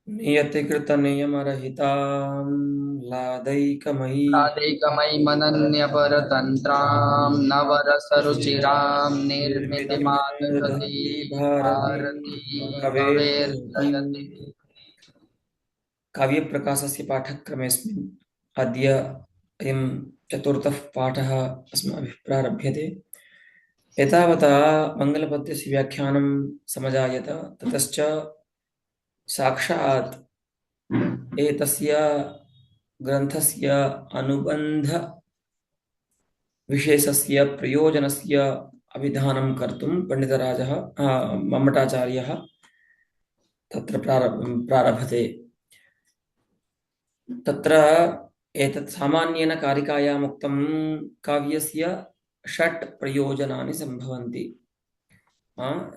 नियतिकृतनियमरहितां लादैकमयी राधिकमयिमनन्यपरतन्त्रां नवरसरुचिरां निर्मितिमादधती निर्मितिमादधती भारती भारती कवेर्जयती। कवेर्जयति। काव्यप्रकाशस्य पाठक्रमेऽस्मिन् अद्य अयं चतुर्थः पाठः अस्माभिः प्रारभ्यते। एतावता मङ्गलपद्यस्य व्याख्यानं समजायत, ततश्च साक्षात् एतस्य ग्रन्थस्य अनुबन्धविशेषस्य प्रयोजनस्य अभिधानं कर्तुं पण्डितराजः मम्मटाचार्यः तत्र प्रारभते। तत्र एतत् सामान्येन कारिकायाम् उक्तं काव्यस्य षट् प्रयोजनानि सम्भवन्ति।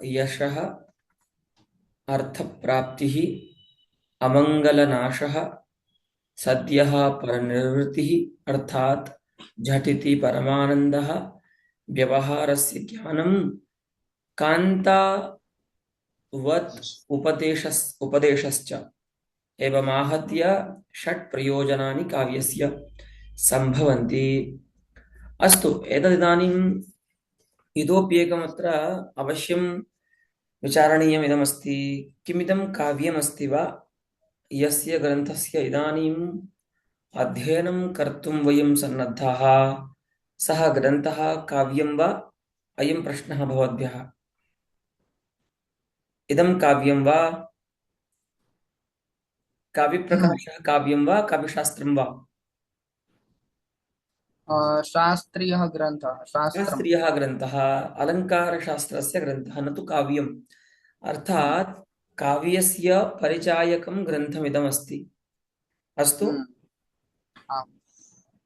यशः, अर्थप्राप्तिः, अमङ्गलनाशः, सद्यः परनिर्वृत्तिः अर्थात् झटिति परमानन्दः, व्यवहारस्य ज्ञानं, कान्तावत् उपदेशश्च एवमाहत्य षट् प्रयोजनानि काव्यस्य सम्भवन्ति। अस्तु, एतदिदानीम् इतोप्येकमत्र अवश्यं विचारणीयमिदमस्ति। किमिदं काव्यमस्ति वा, यस्य ग्रन्थस्य इदानीम् अध्ययनं कर्तुं वयं सन्नद्धाः? सः ग्रन्थः काव्यं वा? अयं प्रश्नः भवद्भ्यः। इदं काव्यं वा? काव्यप्रकाशः काव्यं वा? काव्यशास्त्रं वा? शास्त्रीयः ग्रन्थः शास्त्रम्। शास्त्रीयः ग्रन्थः, अलङ्कारशास्त्रस्य ग्रन्थः, न तु काव्यम्। अर्थात् काव्यस्य परिचायकं ग्रन्थमिदमस्ति। अस्तु, हम्म, आम्।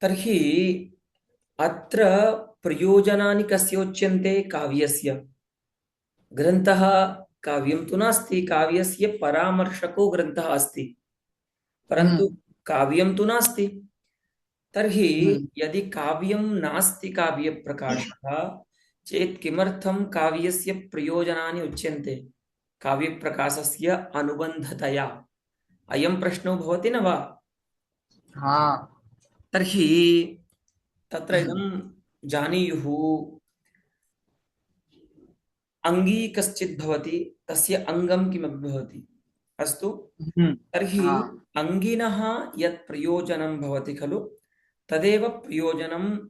तर्हि अत्र प्रयोजनानि कस्य उच्यन्ते? काव्यस्य। ग्रन्थः काव्यं तु नास्ति, काव्यस्य परामर्शको ग्रन्थः अस्ति, परन्तु हम्म, काव्यं तु नास्ति। तर्हि हम्म, यदि काव्यं नास्ति काव्यप्रकाशः चेत् किमर्थं काव्यस्य प्रयोजनानि उच्यन्ते काव्यप्रकाशस्य अनुबन्धतया? अयं प्रश्नो भवति न वा? हाँ। तर्हि तत्र इदं जानीयुः, अङ्गी कश्चित् भवति, तस्य अङ्गं किमपि भवति। अस्तु, हम्म, तर्हि हाँ। अङ्गिनः यत् प्रयोजनं भवति खलु, तदेव प्रयोजनम्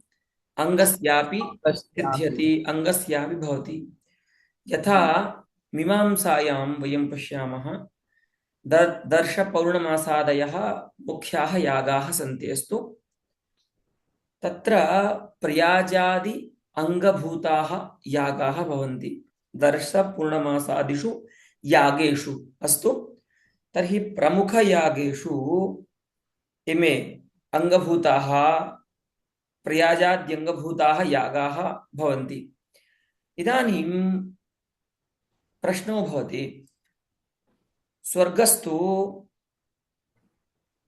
अङ्गस्यापि पश्यामि। सिद्ध्यति, अङ्गस्यापि भवति। यथा मीमांसायां वयं पश्यामः, दर्शपौर्णमासादयः मुख्याः यागाः सन्ति। अस्तु, तत्र प्रयाजादि अङ्गभूताः यागाः भवन्ति दर्शपूर्णमासादिषु यागेषु। अस्तु, तर्हि प्रमुखयागेषु इमे अङ्गभूताः, प्रयाजाद्यङ्गभूताः यागाः भवन्ति। इदानीं प्रश्नो भवति, स्वर्गस्तु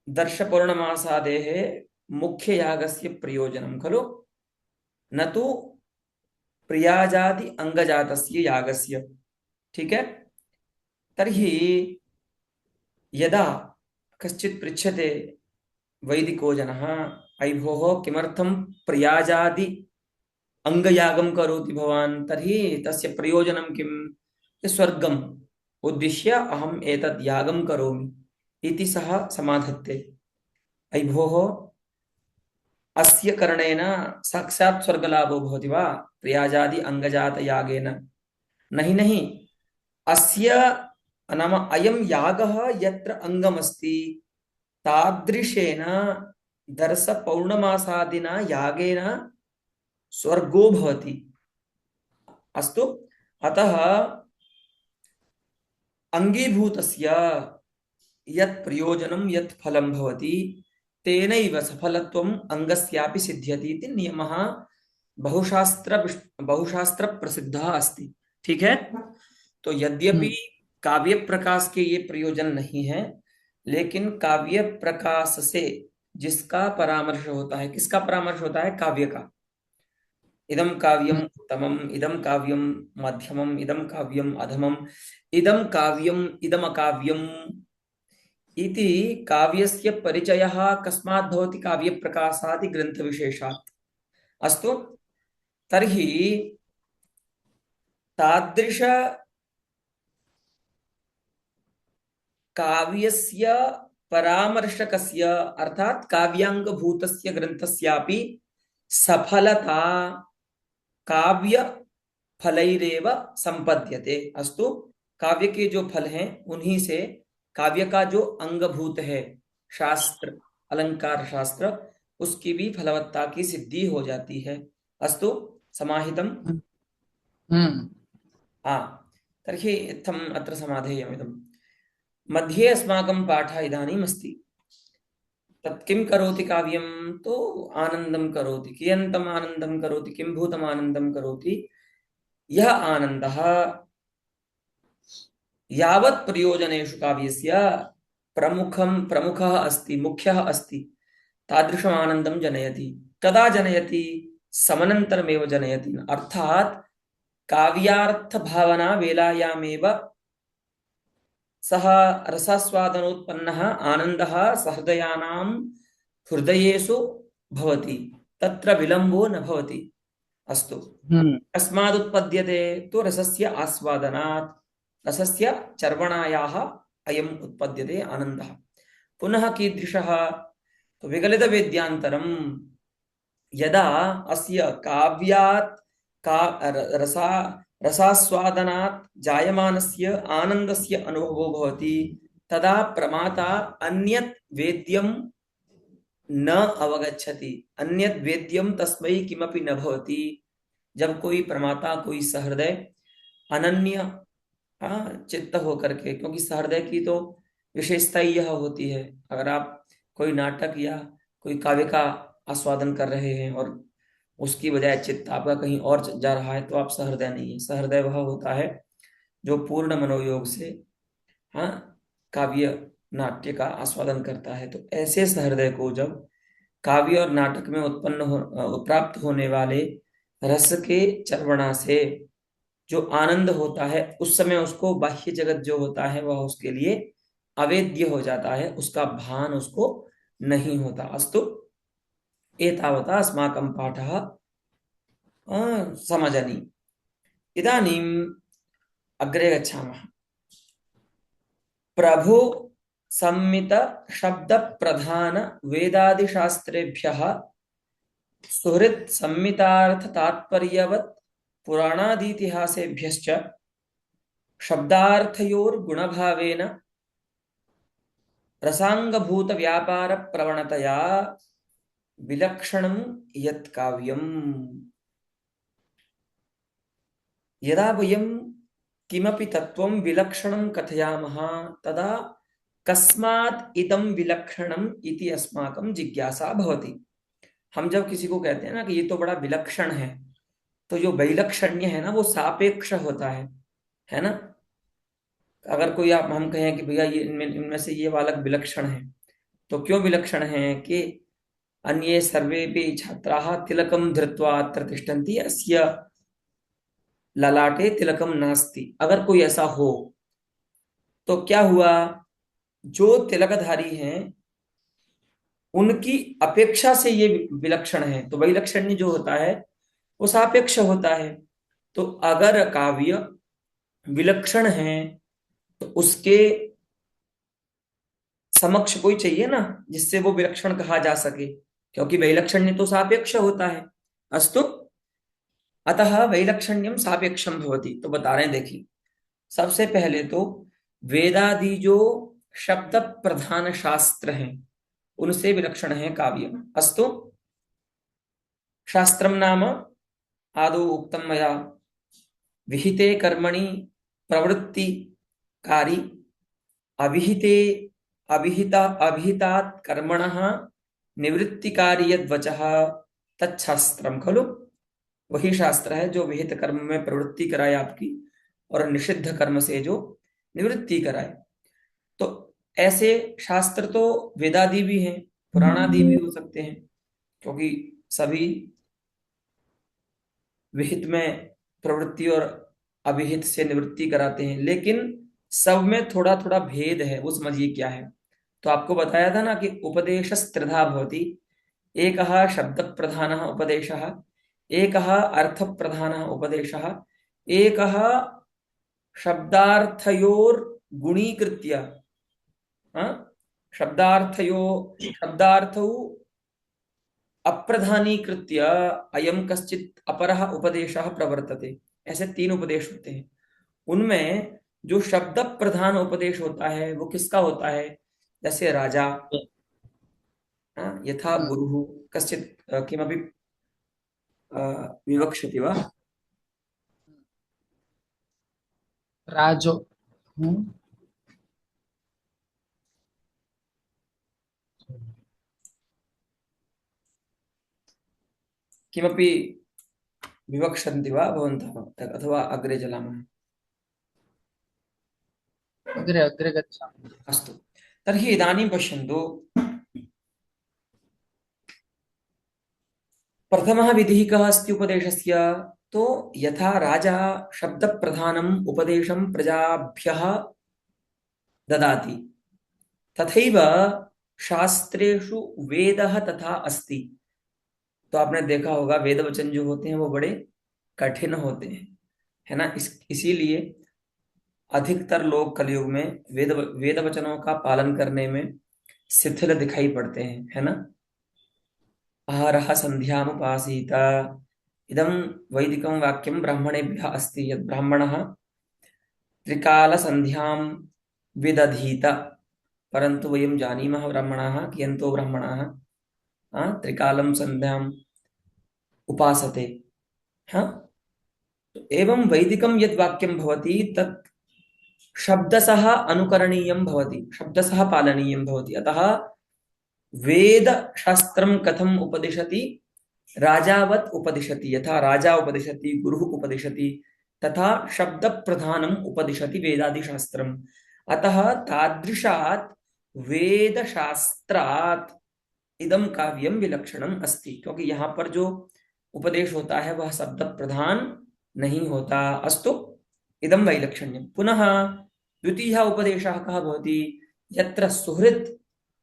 दर्शपौर्णमासादेः मुख्ययागस्य प्रयोजनं खलु, न तु प्रयाजादि अङ्गजातस्य यागस्य। ठीक है? तर्हि यदा कश्चित् पृच्छते वैदिको जनः, अयि भोः किमर्थं प्रयाजादि अङ्गयागं करोति भवान्? तर्हि तस्य प्रयोजनं किम्? स्वर्गम् उद्दिश्य अहम् एतद् यागं करोमि इति सः समाधत्ते। अयि भोः, अस्य करणेन साक्षात् स्वर्गलाभो भवति वा प्रयाजादि अङ्गजातयागेन? नहि नहि, अस्य नाम अयं यागः यत्र अङ्गमस्ति तादृशेन दर्शपौर्णमासादिना यागेन स्वर्गो भवति। अस्तु, अतः अङ्गीभूतस्य यत् प्रयोजनं यत् फलं भवति तेनैव सफलत्वम् अङ्गस्यापि सिद्ध्यति इति नियमः बहुशास्त्र प्रसिद्धः अस्ति। ठीक है? तो यद्यपि हम्म, काव्य प्रकाश के ये प्रयोजन नहीं है, लेकिन काव्य प्रकाश से जिसका परामर्श होता है, किसका परामर्श होता है? काव्य का। इदं काव्यम् उत्तमम्, इदं काव्यं मध्यमम्, इदं काव्यम् अधमम्, इदं काव्यम् इदमकाव्यम्, इति काव्यस्य परिचयः कस्मात् भवति काव्यप्रकाशात् ग्रन्थविशेषात्। अस्तु, तर्हि तादृश काव्यस्य परामर्शकस्य अर्थात काव्यांगभूतस्य ग्रन्थस्यापि सफलता काव्य फलैरेव संपद्यते। अस्तु, काव्य के जो फल हैं उन्हीं से काव्य का जो अंगभूत है, शास्त्र, अलंकार शास्त्र, उसकी भी फलवत्ता की सिद्धि हो जाती है। अस्तु, समाहितम्। हम्म। आ तर्हि इत्थम् अत्र समाधेयमिदम्। मध्ये अस्माकं पाठः इदानीम् अस्ति। तत् किं करोति काव्यं? तो आनन्दं करोति। कियन्तम् आनन्दं करोति? किं भूतम् आनन्दं करोति? यः आनन्दः यावत् प्रयोजनेषु काव्यस्य प्रमुखः अस्ति, मुख्यः अस्ति, तादृशम् आनन्दं जनयति। कदा जनयति? समनन्तरमेव जनयति। अर्थात् काव्यार्थभावना वेलायामेव सः रसास्वादनोत्पन्नः आनन्दः सहृदयानां हृदयेषु भवति, तत्र विलम्बो न भवति। अस्तु, हम्म। कस्मादुत्पद्यते? तो रसस्य आस्वादनात्, रसस्य चर्वणायाः अयम् उत्पद्यते आनन्दः। पुनः कीदृशः? तो विगलितवेद्यान्तरम्। यदा अस्य काव्यात् का रसा रसास्वादनात् जायमानस्य आनन्दस्य अनुभवो भवति, तदा प्रमाता अन्यत् वेद्यं न अवगच्छति, अन्यत् वेद्यं तस्मै किमपि न भवति। जब कोई प्रमाता, कोई सहृदय अनन्य चित्त होकर के, क्योंकि सहृदय की तो विशेषता ही यह होती है, अगर आप कोई नाटक या कोई काव्य का आस्वादन कर रहे हैं और उसकी बजाय चित्त आपका कहीं और जा रहा है, तो आप सहृदय नहीं है। सहृदय वह होता है जो पूर्ण मनोयोग से हाँ काव्य नाट्य का आस्वादन करता है। तो ऐसे सहृदय को जब काव्य और नाटक में प्राप्त होने वाले रस के चर्वणा से जो आनंद होता है, उस समय उसको बाह्य जगत जो होता है वह उसके लिए अवेद्य हो जाता है, उसका भान उसको नहीं होता। अस्तु, एतावता अस्माकं पाठः समजनि। इदानीम् अग्रे गच्छामः। प्रभु संमित शब्द प्रधान वेदादिशास्त्रेभ्यः सुहृत् संमितार्थ तात्पर्यवत् पुराणादितिहासेभ्यश्च शब्दार्थयोर्गुणभावेन रसांगभूत व्यापार प्रवणतया विलक्षणं यत् काव्यम्। यदा वयं किमपि तत्त्वं विलक्षणं कथयामः, तदा कस्मात् इदं विलक्षणम् इति अस्माकं जिज्ञासा भवति। हम जब किसी को कहते हैं ना कि ये तो बड़ा विलक्षण है, तो जो वैलक्षण्य है ना वो सापेक्ष होता है ना। अगर कोई आप हम कहें कि भैया ये इनमें इनमें से ये बालक विलक्षण है, तो क्यों विलक्षण है? कि अन्ये सर्वेपि छात्राः तिलकं धृत्वा अत्र तिष्ठन्ति, अस्य ललाटे तिलकम नास्ति। अगर कोई ऐसा हो तो क्या हुआ? जो तिलकधारी हैं उनकी अपेक्षा से ये विलक्षण है, तो वैलक्षण्य जो होता है वो सापेक्ष होता है। तो अगर काव्य विलक्षण है तो उसके समक्ष कोई चाहिए ना जिससे वो विलक्षण कहा जा सके, क्योंकि वैलक्षण्य तो सापेक्ष होता है। अस्तु, अतः वैलक्षण्यम सापेक्षम भवति। तो बता रहे हैं, देखिए, सबसे पहले तो वेदादि जो शब्द प्रधान शास्त्र हैं उनसे विलक्षण है काव्य। अस्तु, शास्त्रम नाम आदौ उक्तम मया विहिते कर्मणि प्रवृत्तिकारी, अविहिते अभिहितात् कर्मणः निवृत्तिकारी यद्वचः तच्छास्त्रम खलु। वही शास्त्र है जो विहित कर्म में प्रवृत्ति कराए आपकी और निषिद्ध कर्म से जो निवृत्ति कराए। तो ऐसे शास्त्र तो वेदादि भी हैं, पुराणादि भी हो सकते हैं, क्योंकि सभी विहित में प्रवृत्ति और अभिहित से निवृत्ति कराते हैं। लेकिन सब में थोड़ा थोड़ा भेद है, वो समझिए क्या है। तो आपको बताया था ना कि उपदेशस्त्रिधा भवति। एकः शब्दप्रधानः उपदेशः, एकः अर्थप्रधानः उपदेशः, एकः शब्दार्थयोर गुणीकृत्य, हाँ, शब्दार्थौ अप्रधानीकृत्य अयम कश्चित् अपरः उपदेशः प्रवर्तते। ऐसे तीन उपदेश होते हैं। उनमें जो शब्द प्रधान उपदेश होता है वो किसका होता है? जैसे राजा, हाँ, यथा हम्म, गुरुः कश्चित् किमपि विवक्षति वा? राजो। हम्म, किमपि विवक्षन्ति वा भवन्तः, अथवा अग्रे चलामः? अग्रे अग्रे गच्छामः। अस्तु, तर्हि इदानीं पश्यन्तु। प्रथमः विधिः कः अस्ति उपदेशस्य? तो यथा राजा शब्दप्रधानम् उपदेशं प्रजाभ्यः ददाति, तथैव शास्त्रेषु वेदः तथा अस्ति। तो आपने देखा होगा वेद वचन जो होते हैं वो बड़े कठिन होते हैं, है ना? इसीलिए अधिकतर लोग कलयुग में वेद वचनों का पालन करने में शिथिल दिखाई पड़ते हैं, है ना? आहारः संध्यामुपासीत, इदं वैदिकं वाक्यं ब्राह्मणेभ्यः अस्ति, यत् ब्राह्मणः त्रिकाल संध्यां विदधीत। परंतु वयं जानीमः ब्राह्मणाः कियन्तो ब्राह्मणाः त्रिकालं संध्याम् उपासते। हाँ, तो एवं वैदिकं यद् वाक्यं भवति तत् शब्दशः अनुकरणीयं भवति, शब्दशः पालनीयं भवति। अतः वेद शास्त्रं कथम् उपदिशति? राजावत् उपदिशति। यथा राजा उपदिशति, गुरुः उपदिशति, तथा शब्द प्रधानम् उपदिशति वेदादिशास्त्रम्। अतः तादृशात् वेदशास्त्रात् इदं काव्यं विलक्षणम् अस्ति, क्योंकि यहाँ पर जो उपदेश होता है वह शब्द प्रधान नहीं होता। अस्तु, इदं वैलक्षण्यं। पुनः द्वितीयः उपदेशः कः भवति? यत्र सुहृत्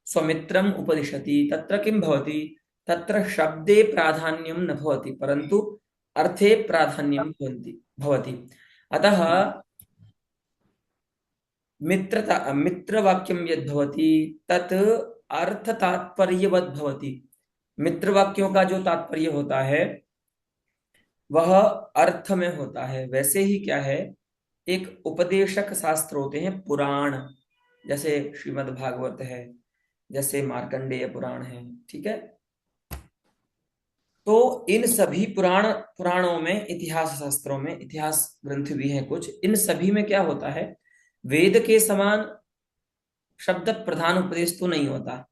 स्वमित्रम् उपदिशति तत्र किं भवति? तत्र शब्दे प्राधान्यं न भवति, परन्तु अर्थे प्राधान्यं भवति। अतः मित्रवाक्यं यद् भवति तत् अर्थ तात्पर्यवत् भवति। मित्रवाक्यों का जो तात्पर्य होता है वह अर्थ में होता है। वैसे ही क्या है, एक उपदेशक शास्त्र होते हैं पुराण, जैसे श्रीमद् भागवत है, जैसे मार्कंडेय पुराण है, ठीक है? तो इन सभी पुराणों में, इतिहास शास्त्रों में, इतिहास ग्रंथ भी हैं कुछ, इन सभी में क्या होता है, वेद के समान शब्द प्रधान उपदेश तो नहीं होता,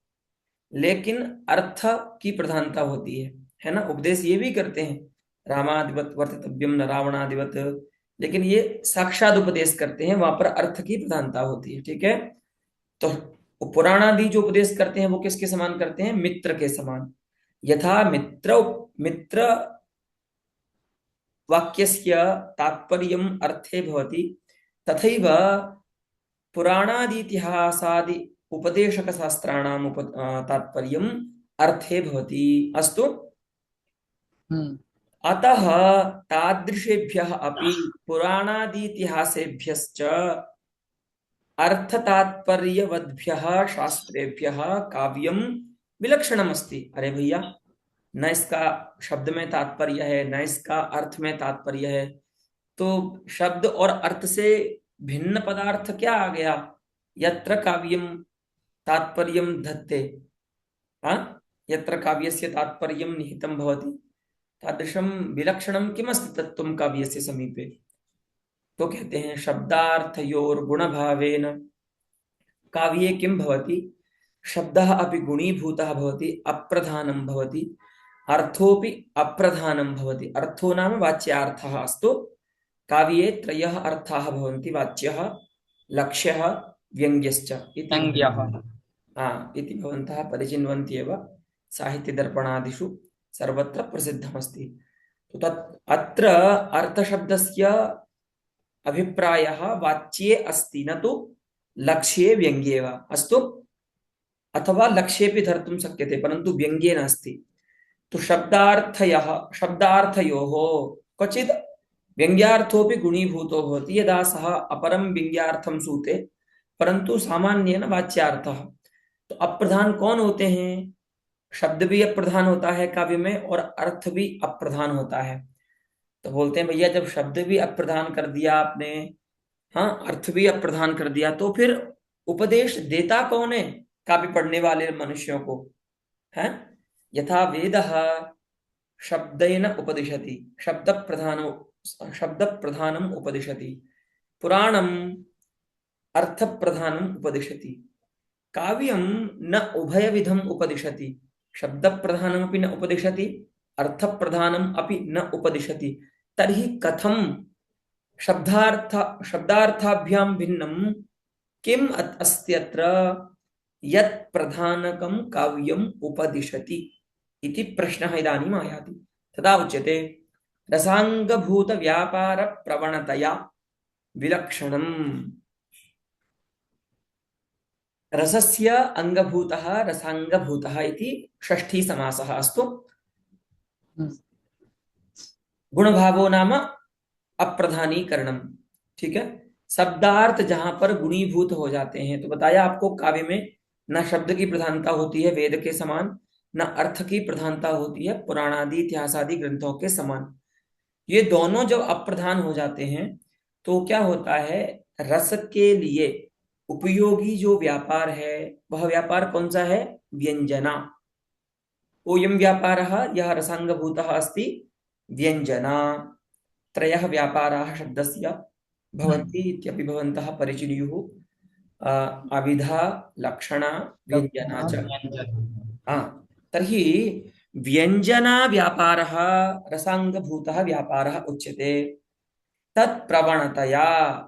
लेकिन अर्थ की प्रधानता होती है ना? उपदेश ये भी करते हैं, रामादिवत वर्तितव्यम न रावणादिवत, लेकिन ये साक्षात उपदेश करते हैं, वहां पर अर्थ की प्रधानता होती है, ठीक है? तो पुराणादि जो उपदेश करते हैं वो किसके समान करते हैं? मित्र के समान। यथा मित्र मित्र वाक्यस्य तात्पर्यम् अर्थे भवति, तथैव पुराणादितिहासादि उपदेशकशास्त्राणाम् तात्पर्यम् अर्थे भवति। अस्तु, हम्म, अतः तादृशेभ्यः अपि पुराणादितिहासेभ्यश्च अर्थतात्पर्यवद्भ्यः शास्त्रेभ्यः काव्यं विलक्षणमस्ति। अरे भैया, न इसका शब्द में तात्पर्य है, न इसका अर्थ में तात्पर्य है, तो शब्द और अर्थ से भिन्न पदार्थ क्या आ गया? यत्र काव्यम तात्पर्यम धत्ते, हाँ, यत्र काव्यस्य तात्पर्यम निहितं भवति, तादृशं विलक्षणं किमस्ति तत्त्वं काव्यस्य समीपे? तो कहते हैं शब्दार्थयोर गुणभावेन काव्ये किं भवति? शब्दः अपि गुणीभूतः भवति, अप्रधानं भवति, अर्थोपि अप्रधानं भवति। अर्थो नाम वाच्यार्थः। अस्तु, काव्ये त्रयः अर्थाः भवन्ति, वाच्यः, लक्ष्यः, व्यङ्ग्यश्च इति व्यङ्ग्यः। इति भवन्तः परिचिन्वन्ति एव, साहित्यदर्पणादिषु सर्वत्र प्रसिद्धमस्ति। तो तत् अत्र अर्थशब्दस्य अभिप्रायः वाच्ये अस्ति, न तु लक्ष्ये व्यङ्ग्ये वा। अस्तु, अथवा लक्ष्येपि धर्तुं शक्यते, परन्तु व्यङ्ग्ये नास्ति। तो शब्दार्थयोः क्वचित् व्यङ्ग्यार्थोऽपि गुणीभूतो भवति यदा सः अपरं व्यङ्ग्यार्थं सूते, परंतु सामान्येन वाच्यार्थः। तो अप्रधान कौन होते हैं? शब्द भी अप्रधान होता है काव्य में और अर्थ भी अप्रधान होता है। तो बोलते हैं भैया, जब शब्द भी अप्रधान कर दिया आपने, हाँ, अर्थ भी अप्रधान कर दिया, तो फिर उपदेश देता कौन है काव्य पढ़ने वाले मनुष्यों को? है यथा वेदः शब्देन उपदिशति, शब्द प्रधानम उपदिशति, पुराणम अर्थ प्रधानम उपदिशति, काव्यम न उभय विधम उपदिशति, शब्द प्रधानमपि न उपदिशति, अर्थ प्रधानम अपि न उपदिशति। तर्हि कथम शब्दार्थाभ्यां भिन्नम किम अस्ति अत्र यत् प्रधानकं काव्यम उपदिशति इति प्रश्नः इदानीम् आयाति। तदा उच्यते रसाङ्गभूत व्यापार प्रवणतया विलक्षणम्। रसस्य अंगभूतः रसांगभूतः इति षष्ठी समासः अस्तु। हम्म, गुणभावो नाम अप्रधानीकरणम। ठीक है, शब्दार्थ जहां पर गुणीभूत हो जाते हैं, तो बताया आपको काव्य में न शब्द की प्रधानता होती है वेद के समान, न अर्थ की प्रधानता होती है पुराणादि इतिहासादि ग्रंथों के समान। ये दोनों जब अप्रधान हो जाते हैं तो क्या होता है? रस के लिए उपयोगी जो व्यापार है, वह व्यापार कौन सा है? व्यंजना। ओयम व्यापारः यह रसांगभूतः अस्ति व्यंजना। त्रयः व्यापाराः शब्दस्य भवन्ति इत्यपि भवन्तः परिचिनुयुः। अविधा लक्षणा व्यंजना च। हाँ, तर्हि व्यंजना व्यापारः रसांगभूतः व्यापारः उच्यते। तत्प्रवणतया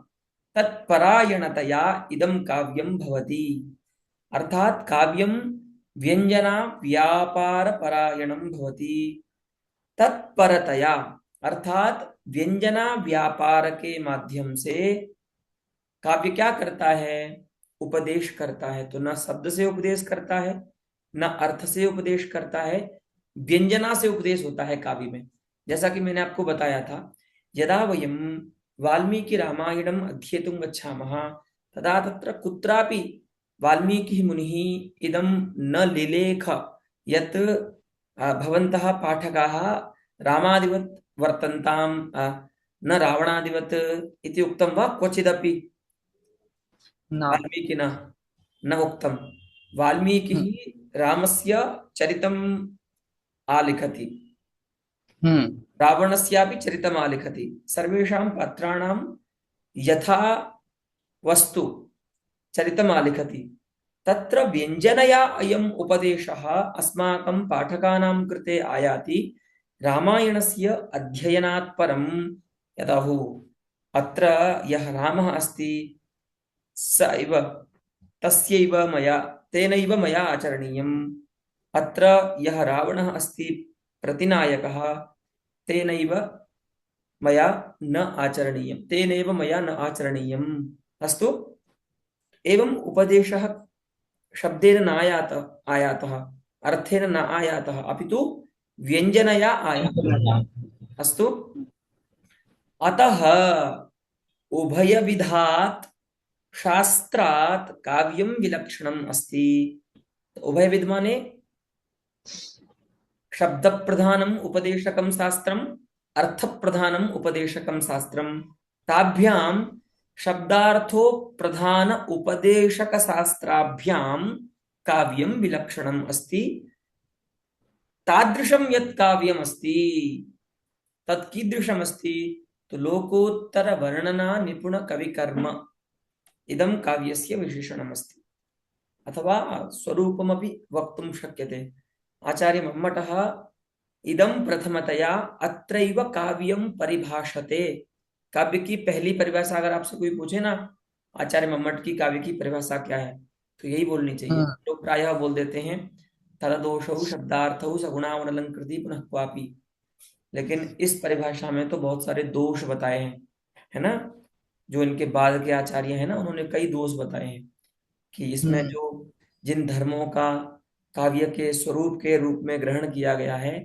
तत्परायणतया इदं काव्यं भवति। अर्थात काव्यं व्यंजना व्यापार परायणं भवति। तत्परतया अर्थात व्यंजना व्यापार के माध्यम से काव्य क्या करता है? उपदेश करता है। तो न शब्द से उपदेश करता है, न अर्थ से उपदेश करता है, व्यंजना से उपदेश होता है काव्य में। जैसा कि मैंने आपको बताया था, यदा वयं वाल्मीकि रामायणम् अध्येतुं गच्छामः तदा तत्र कुत्रापि वाल्मीकि मुनिः इदं न लिलेख यत् भवन्तः पाठकाः रामादिवत् वर्तन्तां, न रावणादिवत् इति उक्तं वा क्वचिदपि? ना। वाल्मीकिना न उक्तं। वाल्मीकिः हम्म। रामस्य चरितम् आलिखति, हम्म। रावणस्यापि चरितम् आलिखति। सर्वेषां पात्राणां यथा वस्तु चरितम् आलिखति। तत्र व्यञ्जनया अयम् उपदेशः अस्माकं पाठकानां कृते आयाति रामायणस्य अध्ययनात् परं। यदाहु अत्र यः रामः अस्ति स एव तस्यैव मया तेनैव मया आचरणीयम्। अत्र यः रावणः अस्ति प्रतिनायकः, तेनैव मया न आचरणीयम्, तेनैव मया न आचरणीयम्। अस्तु, एवं उपदेशः शब्देन न आयातः, अर्थेन न आयातः, अपि तु व्यञ्जनया आयातः। अस्तु, अतः उभयविधात् शास्त्रात् काव्यं विलक्षणम् अस्ति। तो उभयविध माने शब्द प्रधानम उपदेशकम शास्त्रम, अर्थ प्रधानम उपदेशकम शास्त्रम। ताभ्यां शब्दार्थो प्रधान उपदेशक शास्त्राभ्यां काव्यं विलक्षणम् अस्ति। तादृशं यत् काव्यम् अस्ति तत् कीदृशम् अस्ति? तो लोकोत्तर वर्णना निपुण कवि कर्म इदं काव्यस्य विशेषणम् अस्ति, अथवा स्वरूपमपि वक्तुं शक्यते। आचार्य मम्मटः इदं प्रथमतया अत्रैव काव्यं परिभाषते। काव्य की पहली परिभाषा अगर आपसे कोई पूछे ना, आचार्य मम्मट की काव्य की परिभाषा क्या है, तो यही बोलनी चाहिए। हम्म। लोग प्रायः बोल देते हैं तरदोषौ शब्दार्थौ सगुणावनलंकृति पुनः क्वापि। लेकिन इस परिभाषा में तो बहुत सारे दोष बताए हैं, है ना। जो इनके बाद के आचार्य हैं ना, उन्होंने कई दोष बताए हैं कि इसमें हम्म। जो जिन धर्मों का काव्य के स्वरूप के रूप में ग्रहण किया गया है,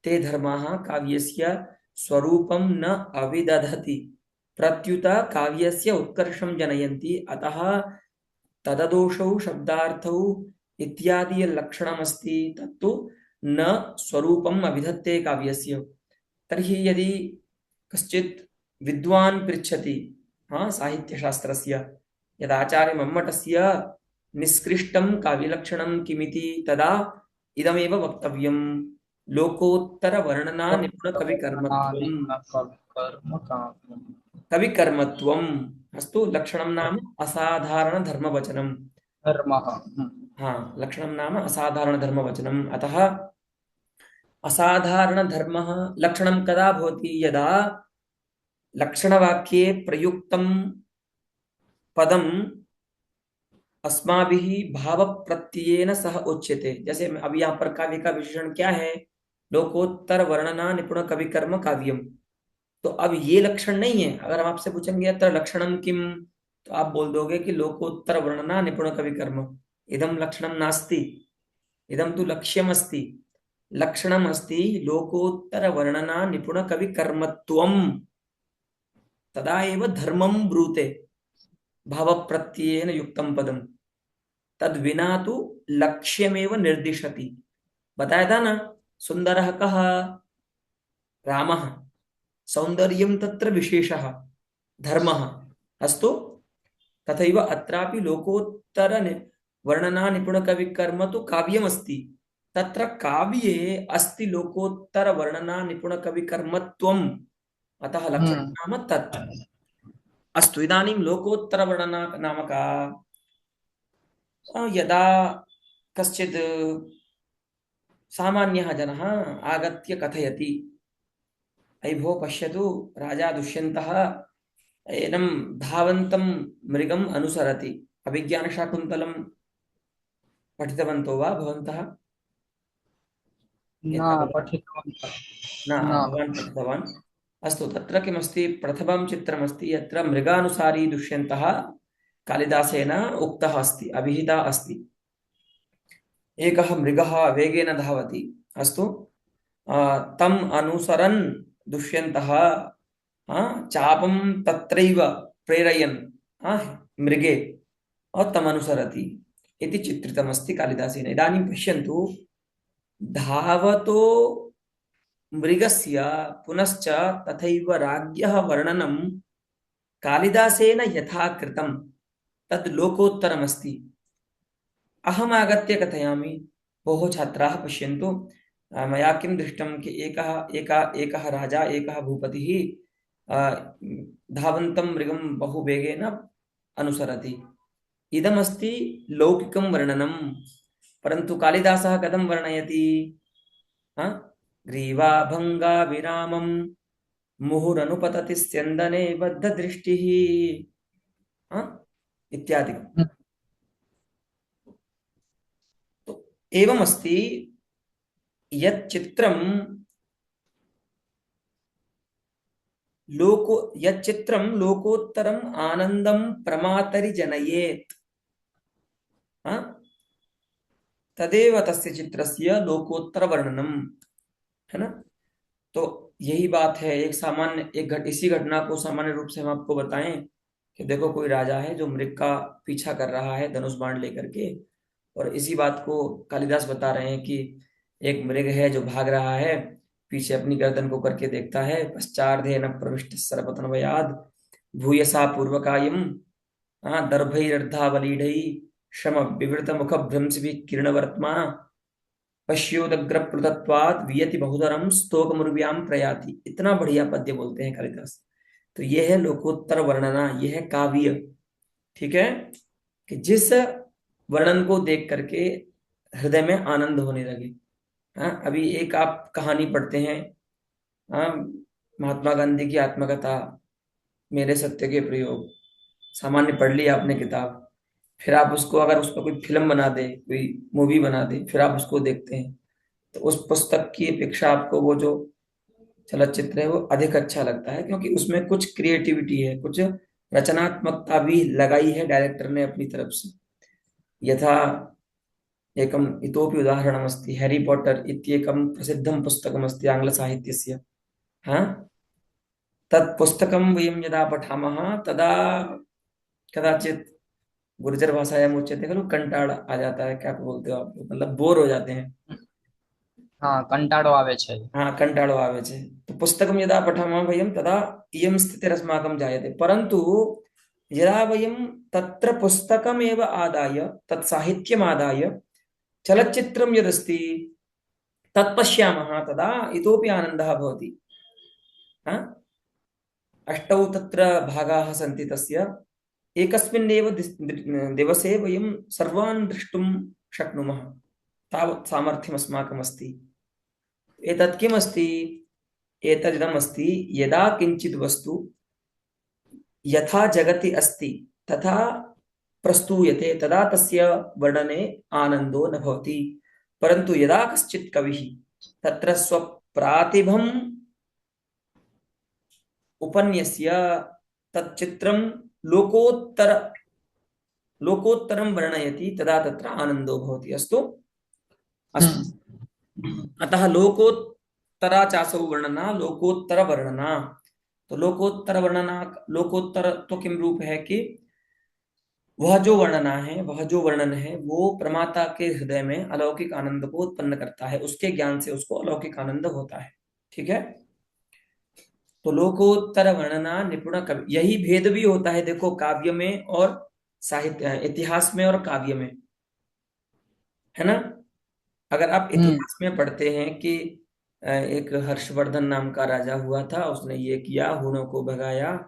ते धर्माः काव्यस्य स्वरूपम न अविदधति प्रत्युत काव्यस्य उत्कर्षं जनयन्ति। अतः तददोषौ शब्दार्थौ इत्यादि लक्षणमस्ति तत्तु न स्वरूपम् अभिधत्ते काव्यस्य। तर्हि यदि कश्चित् विद्वान् पृच्छति, हाँ, साहित्यशास्त्रस्य यदाचार्य मम्मटस्य निष्कृष्टं काव्यलक्षणं किमिति, तदा इदमेव वक्तव्यं, लोकोत्तरवर्णना निपुणकविकर्मत्वम्। कर्म काव्यम। कविकर्मत्वम् अस्तु लक्षणं नाम असाधारणधर्मवचनम्। धर्मः। हाँ, लक्षणं नाम असाधारणधर्मवचनम्। अतः असाधारणधर्मः लक्षणं कदा भवति? यदा लक्षणवाक्ये प्रयुक्तं पदम् अस्माभिः भावप्रत्ययेन सह उच्यते। जैसे अभी यहाँ पर काव्य का विशेषण क्या है? लोकोत्तर वर्णना निपुण कविकर्म काव्यम। तो अब ये लक्षण नहीं है। अगर हम आपसे पूछेंगे अत्र लक्षणम किम, तो आप बोल दोगे कि लोकोत्तर वर्णना निपुण कविकर्म। इदम लक्षणम नास्ति, इदम तु लक्ष्यम अस्ति। लक्षणम अस्ति लोकोत्तर वर्णना निपुण कविकर्मत्वम, तदा एव धर्मम ब्रूते भावप्रत्ययेन युक्तं पदम। तद विना तो लक्ष्यमेव निर्दिशति। बताया था ना, सुंदरः कः? रामः। सौंदर्यं तत्र विशेषः, धर्मः। अस्तु, तथैव अत्रापि लोकोत्तर वर्णना निपुण कवि कर्म तो काव्यमस्ति। तत्र काव्ये अस्ति लोकोत्तर वर्णना निपुण कवि कर्मत्वम्। अतः लक्षणं नाम तत्। अस्तु, इदानीं लोकोत्तर वर्णना नाम का? यदा कश्चित् सामान्यः जनः आगत्य कथयति, अयि भो पश्यतु, राजा दुष्यन्तः एनं धावन्तं मृगम् अनुसरति। अभिज्ञानशाकुन्तलं पठितवन्तो वा भवन्तः? न यथा भवान् पठितवन्तः। न न। भवान् पठितवान्। अस्तु, तत्र किमस्ति? प्रथमं चित्रमस्ति यत्र मृगानुसारी दुष्यन्तः कालिदासेन उक्तः अस्ति, अभिहिता अस्ति। एकः मृगः वेगेन धावति। अस्तु, तम् अनुसरन् दुष्यन्तः चापं तत्रैव प्रेरयन् मृगे तमनुसरति इति चित्रितमस्ति कालिदासेन। इदानीं पश्यन्तु, धावतो मृगस्य पुनश्च तथैव राज्ञः वर्णनं कालिदासेन यथा कृतं तद् लोकोत्तरमस्ति। अहम् आगत्य कथयामि, भोः छात्राः पश्यन्तु, मया किं दृष्टं कि एकः राजा, एकः भूपतिः धावन्तं मृगं बहु वेगेन अनुसरति। इदमस्ति लौकिकं वर्णनं। परन्तु कालिदासः कथं वर्णयति? ग्रीवाभङ्गा विरामं मुहुरनुपतति स्यन्दने बद्धदृष्टिः इत्यादिकम्। तो एवमस्ति, यच्चित्रं लोकोत्तरम् आनन्दं प्रमातरि जनयेत्, तदेव तस्य चित्रस्य लोकोत्तर वर्णनम, है ना? तो यही बात है। इसी घटना को सामान्य रूप से हम आपको बताएं कि देखो, कोई राजा है जो मृग का पीछा कर रहा है धनुष बाण लेकर के, और इसी बात को कालिदास बता रहे हैं कि एक मृग है जो भाग रहा है, पीछे अपनी गर्दन को करके देखता है, पश्चार्धे न प्रविष्ट सरपतनवयाद भूयसा पूर्वकायम दर्भैरर्धावलीढै श्रम विवृत मुख भ्रंशि किरणवर्त्मा पश्योदग्रप्लुतत्वात् वियति बहुधरम स्तोकमुर्व्याम प्रयाति। इतना बढ़िया पद्य बोलते हैं कालिदास। तो यह है लोकोत्तर वर्णना, यह है काव्य। ठीक है, कि जिस वर्णन को देख करके हृदय में आनंद होने लगे। अभी एक आप कहानी पढ़ते हैं, महात्मा गांधी की आत्मकथा मेरे सत्य के प्रयोग, सामान्य पढ़ लिया आपने किताब, फिर आप उसको अगर उस पर कोई फिल्म बना दे, कोई मूवी बना दे, फिर आप उसको देखते हैं, तो उस पुस्तक की अपेक्षा आपको वो जो चलचित्र है वो अधिक अच्छा लगता है, क्योंकि उसमें कुछ क्रिएटिविटी है, कुछ रचनात्मकता भी लगाई है डायरेक्टर ने अपनी तरफ से। यथा एकम् इतोपि उदाहरणमस्ति, हैरी पॉटर इत्येकं प्रसिद्धं पुस्तकमस्ति आङ्ग्लसाहित्यस्य। हाँ, तत् पुस्तकं वयं यदा पठामः तदा कदाचित् गुर्जर भाषायाम् उच्यते खलु कंटाड़ आ जाता है, क्या बोलते हो आप लोग? मतलब बोर हो जाते हैं। हाँ कंटाड़ो आवे छे। हाँ, कंटाड़ो आवे छे। तो पुस्तकं यदा पठामः वयं तदा इयं स्थितिरस्माकं जायते, परन्तु यदा वयं तत्र पुस्तकमेव आदाय तत् साहित्यम् आदाय चलच्चित्रं यदस्ति तत् पश्यामः तदा इतोपि आनन्दः भवति। हाँ? अष्टौ तत्र भागाः सन्ति तस्य, एकस्मिन्नेव दिवसे वयं सर्वान् द्रष्टुं शक्नुमः, तावत् सामर्थ्यम् अस्माकम् अस्ति। एतत् किमस्ति? एतदिदमस्ति, यदा किञ्चित् वस्तु यथा जगति अस्ति तथा प्रस्तूयते तदा तस्य वर्णने आनन्दो न भवति, परन्तु यदा कश्चित् कविः तत्र स्वप्रातिभं उपन्यस्य तच्चित्रं लोकोत्तर लोकोत्तरं वर्णयति तदा तत्र आनन्दो भवति। अस्तु अस्तु। हम्म। अतः लोकोत्तरा चासौ वर्णना, लोकोत्तर वर्णना। तो लोकोत्तर वर्णना, लोकोत्तर तो किम रूप है कि वह जो वर्णना है, वह जो वर्णन है, वो प्रमाता के हृदय में अलौकिक आनंद को उत्पन्न करता है, उसके ज्ञान से उसको अलौकिक आनंद होता है। ठीक है। तो लोकोत्तर वर्णना निपुण कवि, यही भेद भी होता है देखो काव्य में और साहित्य, इतिहास में और काव्य में, है ना। अगर आप हम्म। इतिहास में पढ़ते हैं कि एक हर्षवर्धन नाम का राजा हुआ था, उसने ये किया, हुनों को भगाया,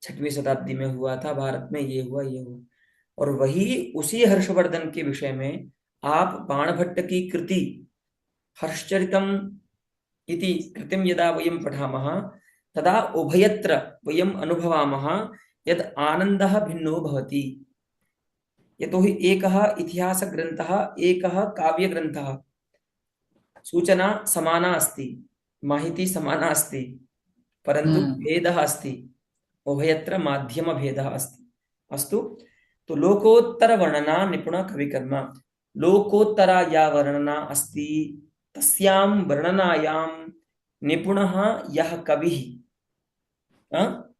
6वीं शताब्दी में हुआ था, भारत में ये हुआ ये हुआ, और वही उसी हर्षवर्धन के विषय में आप बाणभट्ट की कृति हर्षचरितम् इति कृतिं यदा वयं पठामः तदा उभयत्र वयम् अनुभवामः यत् आनन्दः भिन्नो भवति। यतोहि एकः इतिहासग्रन्थः, एकः काव्यग्रन्थः, सूचना समाना अस्ति, माहिती समाना अस्ति, परन्तु हम्म। भेदः अस्ति, उभयत्र माध्यमभेदः अस्ति। अस्तु। तो लोकोत्तरवर्णना निपुणकविकर्म, लोकोत्तरा या वर्णना अस्ति तस्यां वर्णनायां निपुणः यः कविः, हाँ?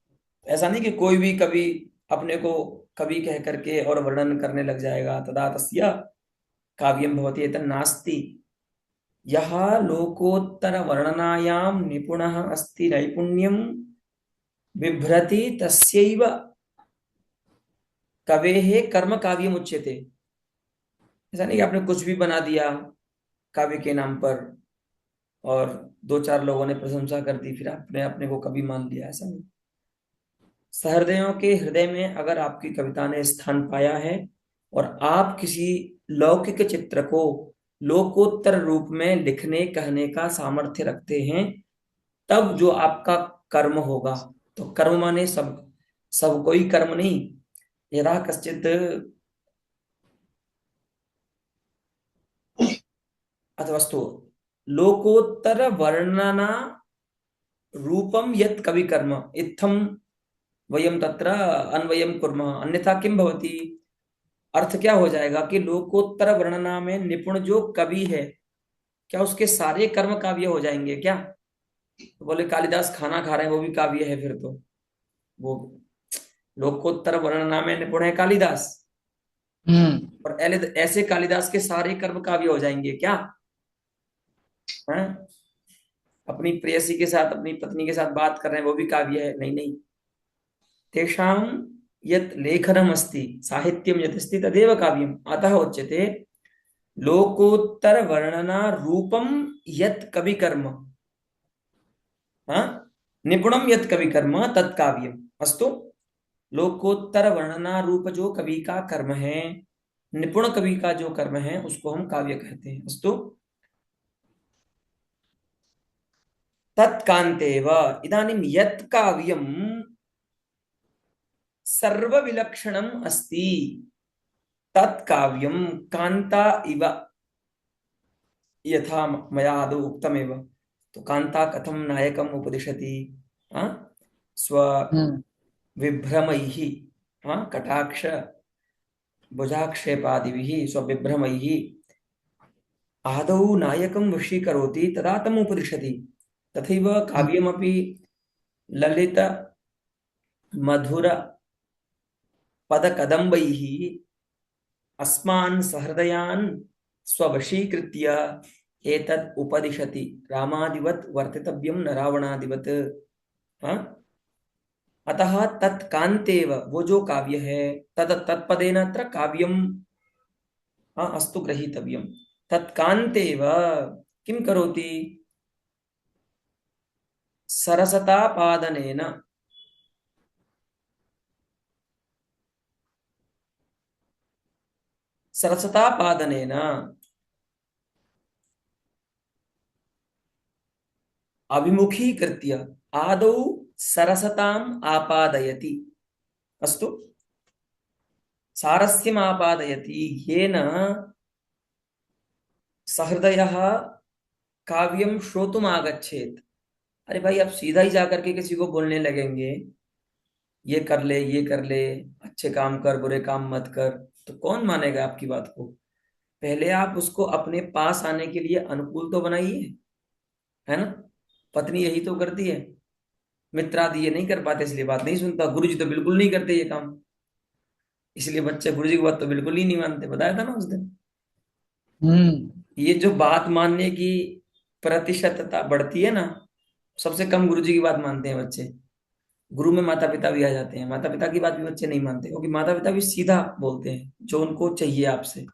ऐसा नहीं कि कोई भी कवि अपने को कवि कह करके और वर्णन करने लग जाएगा, तदा तस्य काव्यं भवति, एतन्नास्ति। यः लोकोत्तर वर्णनायां निपुणः अस्ति, नैपुण्यं बिभ्रति, तस्यैव कवेः कर्म काव्यम उच्यते। ऐसा नहीं कि आपने कुछ भी बना दिया काव्य के नाम पर और दो चार लोगों ने प्रशंसा कर दी फिर आपने अपने को कवि मान लिया, ऐसा नहीं। सहृदयों के हृदय में अगर आपकी कविता ने स्थान पाया है और आप किसी लौकिक चित्र को लोकोत्तर रूप में लिखने कहने का सामर्थ्य रखते हैं, तब जो आपका कर्म होगा, तो कर्म माने सब, सब कोई कर्म नहीं। यदा कश्चित अथवस्तु लोकोत्तर वर्णना रूपम यत् कवि कर्म इत्थम वयम तत्र अन्वयम कुर्मः, अन्यथा किम भवति, अर्थ क्या हो जाएगा कि लोकोत्तर वर्णना में निपुण जो कवि है, क्या उसके सारे कर्म काव्य हो जाएंगे क्या? तो बोले कालिदास खाना खा रहे हैं वो भी काव्य है, फिर तो वो लोकोत्तर वर्णना में निपुण है कालिदास, हम्म। और ऐसे कालिदास के सारे कर्म काव्य हो जाएंगे क्या? हैं? अपनी प्रेयसी के साथ, अपनी पत्नी के साथ बात कर रहे हैं वो भी काव्य है? नहीं नहीं। तेषां यत् लेखनम् अस्ति, साहित्यं यत् अस्ति तदेव काव्यम्। अतः उच्यते लोकोत्तर वर्णना रूपम यत् कवि कर्म, हाँ, निपुणम यत् कवि कर्म तत्काव्यम। अस्तु। लोकोत्तर वर्णना रूप जो कवि का कर्म है, निपुण कवि का जो कर्म है, उसको हम काव्य कहते हैं। अस्तु। तत्कान्तेव इदानीं यत् काव्यं सर्वविलक्षणम् अस्ति तत्काव्यं कांता इव, यथा मया आदौ उक्तमेव। तो कांता कथम नायकम उपदिशति, हाँ, स्व हम्म। विभ्रमैः, हाँ, कटाक्ष भुजाक्षेपादिभिः स्वविभ्रमैः आदौ नायकं वशीकरोति तदा तम् उपदिशति। तथैव काव्यमपि ललित मधुर पदकदम्बैः अस्मान् सहृदयान् स्ववशीकृत्य एतत् उपदिशति। रामादिवत् वर्तितव्यं न रावणादिवत्। हाँ? अतः तत्कान्तेव, वो जो काव्य है, तद तत्पदेन अत्र काव्यम, हाँ, अस्तु ग्रहीतव्यम। तत्कान्तेव किं करोति? सरसतापादनेन, सरसतापादनेन अभिमुखीकृत्य आदौ सरसताम् आपादयति। अस्तु, सारस्यम् आपादयति, येन सहृदयः काव्यम श्रोतुम आगच्छेत्। अरे भाई, आप सीधा ही जाकर के किसी को बोलने लगेंगे, ये कर ले, ये कर ले, अच्छे काम कर, बुरे काम मत कर, तो कौन मानेगा आपकी बात को? पहले आप उसको अपने पास आने के लिए अनुकूल तो बनाइए, है ना? पत्नी यही तो करती है। मित्र आदि ये नहीं कर पाते, इसलिए बात नहीं सुनता। गुरु जी तो बिल्कुल नहीं करते ये काम, इसलिए बच्चे गुरु जी की बात तो बिल्कुल ही नहीं मानते। बताया था ना उस दिन। हम्म। ये जो बात मानने की प्रतिशतता बढ़ती है ना, सबसे कम गुरु जी की बात मानते हैं बच्चे। गुरु में माता पिता भी आ जाते हैं, माता पिता की बात भी बच्चे नहीं मानते, क्योंकि माता पिता भी सीधा बोलते हैं जो उनको चाहिए आपसे,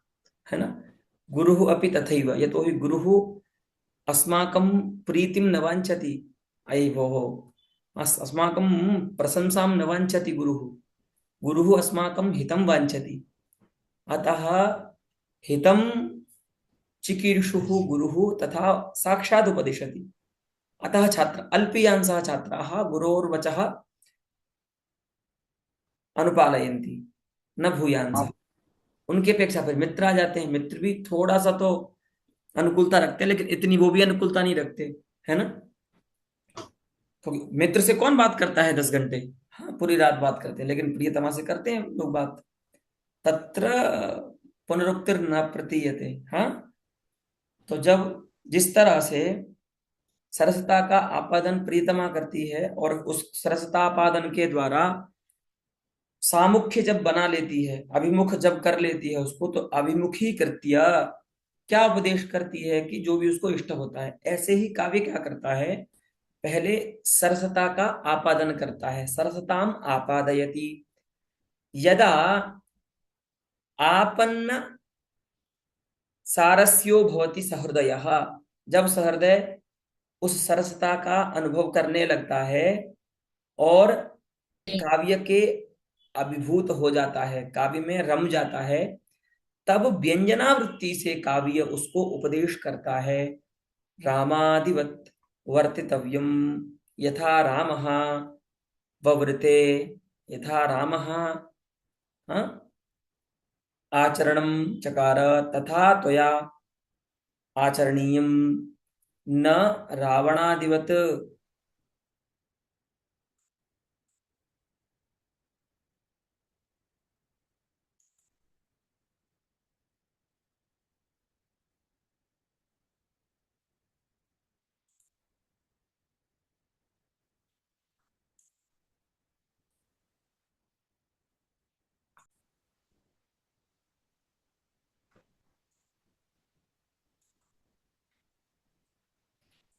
है ना? गुरु अपि तथैव यतो हि गुरु अस्माकं प्रीतिम न वाञ्छति। अयि भोः, अस्माकं प्रशंसां न वाञ्छति गुरुः। गुरुः अस्माकं हितं वाञ्छति। अतः हितं चिकीर्षुः गुरुः तथा साक्षात् उपदिशति। अतः छात्र अल्पीयांसः छात्राः गुरोर्वचः अनुपालयन्ति, न भूयांसः। हाँ। उनकी अपेक्षा फिर मित्र आ जाते हैं। मित्र भी थोड़ा सा तो अनुकूलता रखते हैं, लेकिन इतनी वो भी अनुकूलता नहीं रखते, है ना? तो मित्र से कौन बात करता है 10 घंटे? हाँ, पूरी रात बात करते हैं, लेकिन प्रियतमा से करते हैं लोग बात। तत्र पुनरुक्तिर न प्रतीयते। हाँ, तो जब जिस तरह से सरसता का आपादन प्रियतमा करती है, और उस सरसतापादन के द्वारा सामुख्य जब बना लेती है, अभिमुख जब कर लेती है उसको, तो अभिमुखी कृत्य क्या उपदेश करती है कि जो भी उसको इष्ट होता है। ऐसे ही काव्य क्या करता है? पहले सरसता का आपादन करता है, सरसताम आपादयति। यदा आपन्न सारस्यो भवति सहृदयः, जब सहृदय उस सरसता का अनुभव करने लगता है और काव्य के अभिभूत हो जाता है, काव्य में रम जाता है, तब व्यंजनावृत्ति से काव्य उसको उपदेश करता है। रामादिवत वर्तितव्यम, यथा रामः ववृते, यथा रामः, हाँ, आचरणं चकार तथा त्वया आचरणीयम, न रावणादिवत।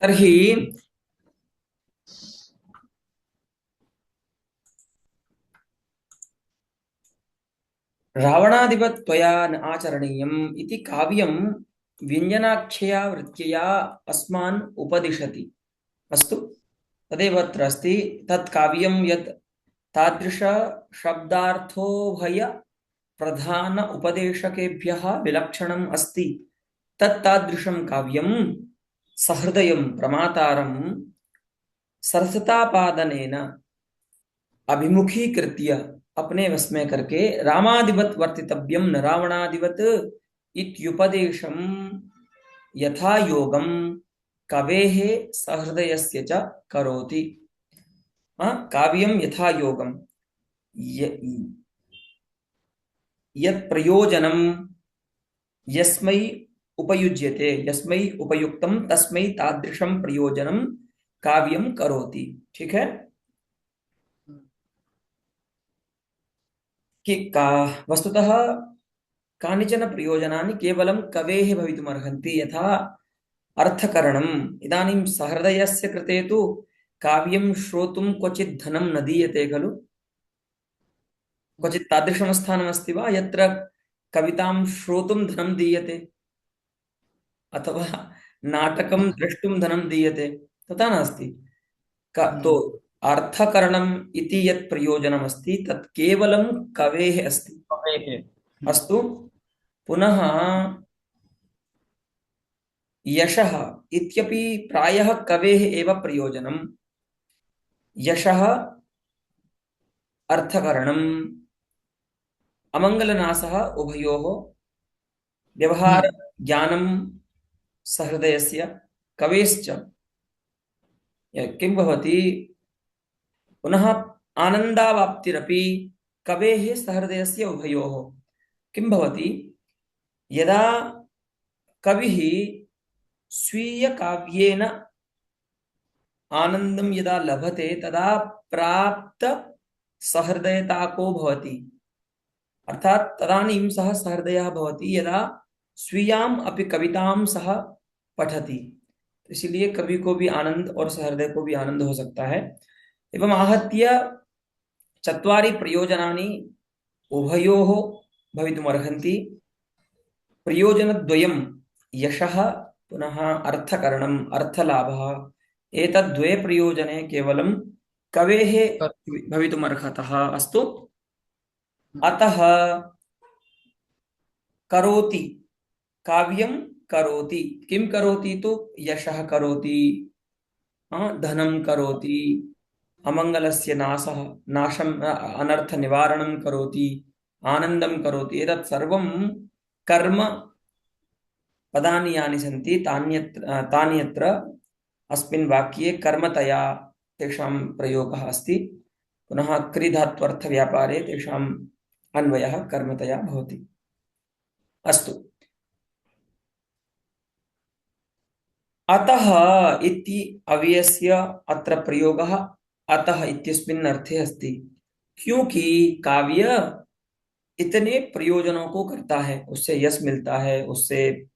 तर्हि रावणादिवत् त्वया न आचरणीयम् इति काव्यं व्यञ्जनाख्यया वृत्त्या अस्मान् उपदिशति। अस्तु, तदेव अत्र अस्ति। तत् काव्यं यत् तादृश शब्दार्थोभय प्रधान उपदेशकेभ्यः विलक्षणम् अस्ति, तत्तादृशं काव्यं सहृदयं प्रमातारं सरसतापादनेन अभिमुखीकृत्य, अपने वश में करके, रामादिवत वर्तितव्यम न रावणादिवत इत्युपदेशम यथा योगम कवेः सहृदयस्य च करोति। हाँ, काव्यम यथा योगम, यत् प्रयोजनम यस्मै उपयुज्यते, यस्मै उपयुक्तं तस्मै तादृशं प्रयोजनं काव्यं करोति। ठीक है कि का वस्तुतः कानिचन प्रयोजनानि केवलं कवेः भवितुमर्हन्ति, यथा अर्थकरणम्। इदानीं सहृदयस्य कृते तु काव्यं श्रोतुं क्वचित् धनं न दीयते खलु। क्वचित् तादृशं स्थानमस्ति वा यत्र कवितां श्रोतुं धनं दीयते, अथवा नाटकं द्रष्टुं धनं दीयते? तथा नास्ति। तो अर्थकरणम् इति यत् प्रयोजनमस्ति तत् केवलं कवेः अस्ति। अस्तु, पुनः यशः इत्यपि प्रायः कवेः एव प्रयोजनम्। यशः, अर्थकरणम्, अमङ्गलनाशः उभयोः, व्यवहार ज्ञानं सहृदयस्य कवेश्च किं भवति, पुनः आनन्दावाप्तिरपि कवेः सहृदयस्य उभयोः। किं भवति, यदा कविः स्वीयकाव्येन आनन्दं यदा लभते तदा प्राप्त सहृदयताको भवति। अर्थात तदानीं सः सहृदयः भवति यदा स्वीयाम् अपि कवितां सः पठति। इसलिए कवि को भी आनंद और सहृदय को भी आनंद हो सकता है। एवं आहत्य चत्वारि प्रयोजनानि उभयोः भवितुमर्हन्ति। प्रयोजनद्वयं यशः पुनः अर्थकरणम् अर्थलाभः, एतद्द्वे प्रयोजने केवलं कवेः भवितुमर्हतः। अस्तु, अतः करोति, काव्यं करोति। किं करोति तो यशः करोति, धनं करोति, अमङ्गलस्य नाशं अनर्थ निवारणं करोति, आनन्दं करोति। एतत् सर्वं कर्म पदानि यानि सन्ति तानि यत्र अस्मिन् वाक्ये कर्मतया तेषां प्रयोगः अस्ति। पुनः क्रिधात्वर्थव्यापारे तेषाम् अन्वयः कर्मतया भवति। अस्तु, अतः इति अव्ययस्य अत्र प्रयोगः अतः इत्यस्मिन् अर्थे अस्ति, क्योंकि काव्य इतने प्रयोजनों को करता है, उससे यश मिलता है, उससे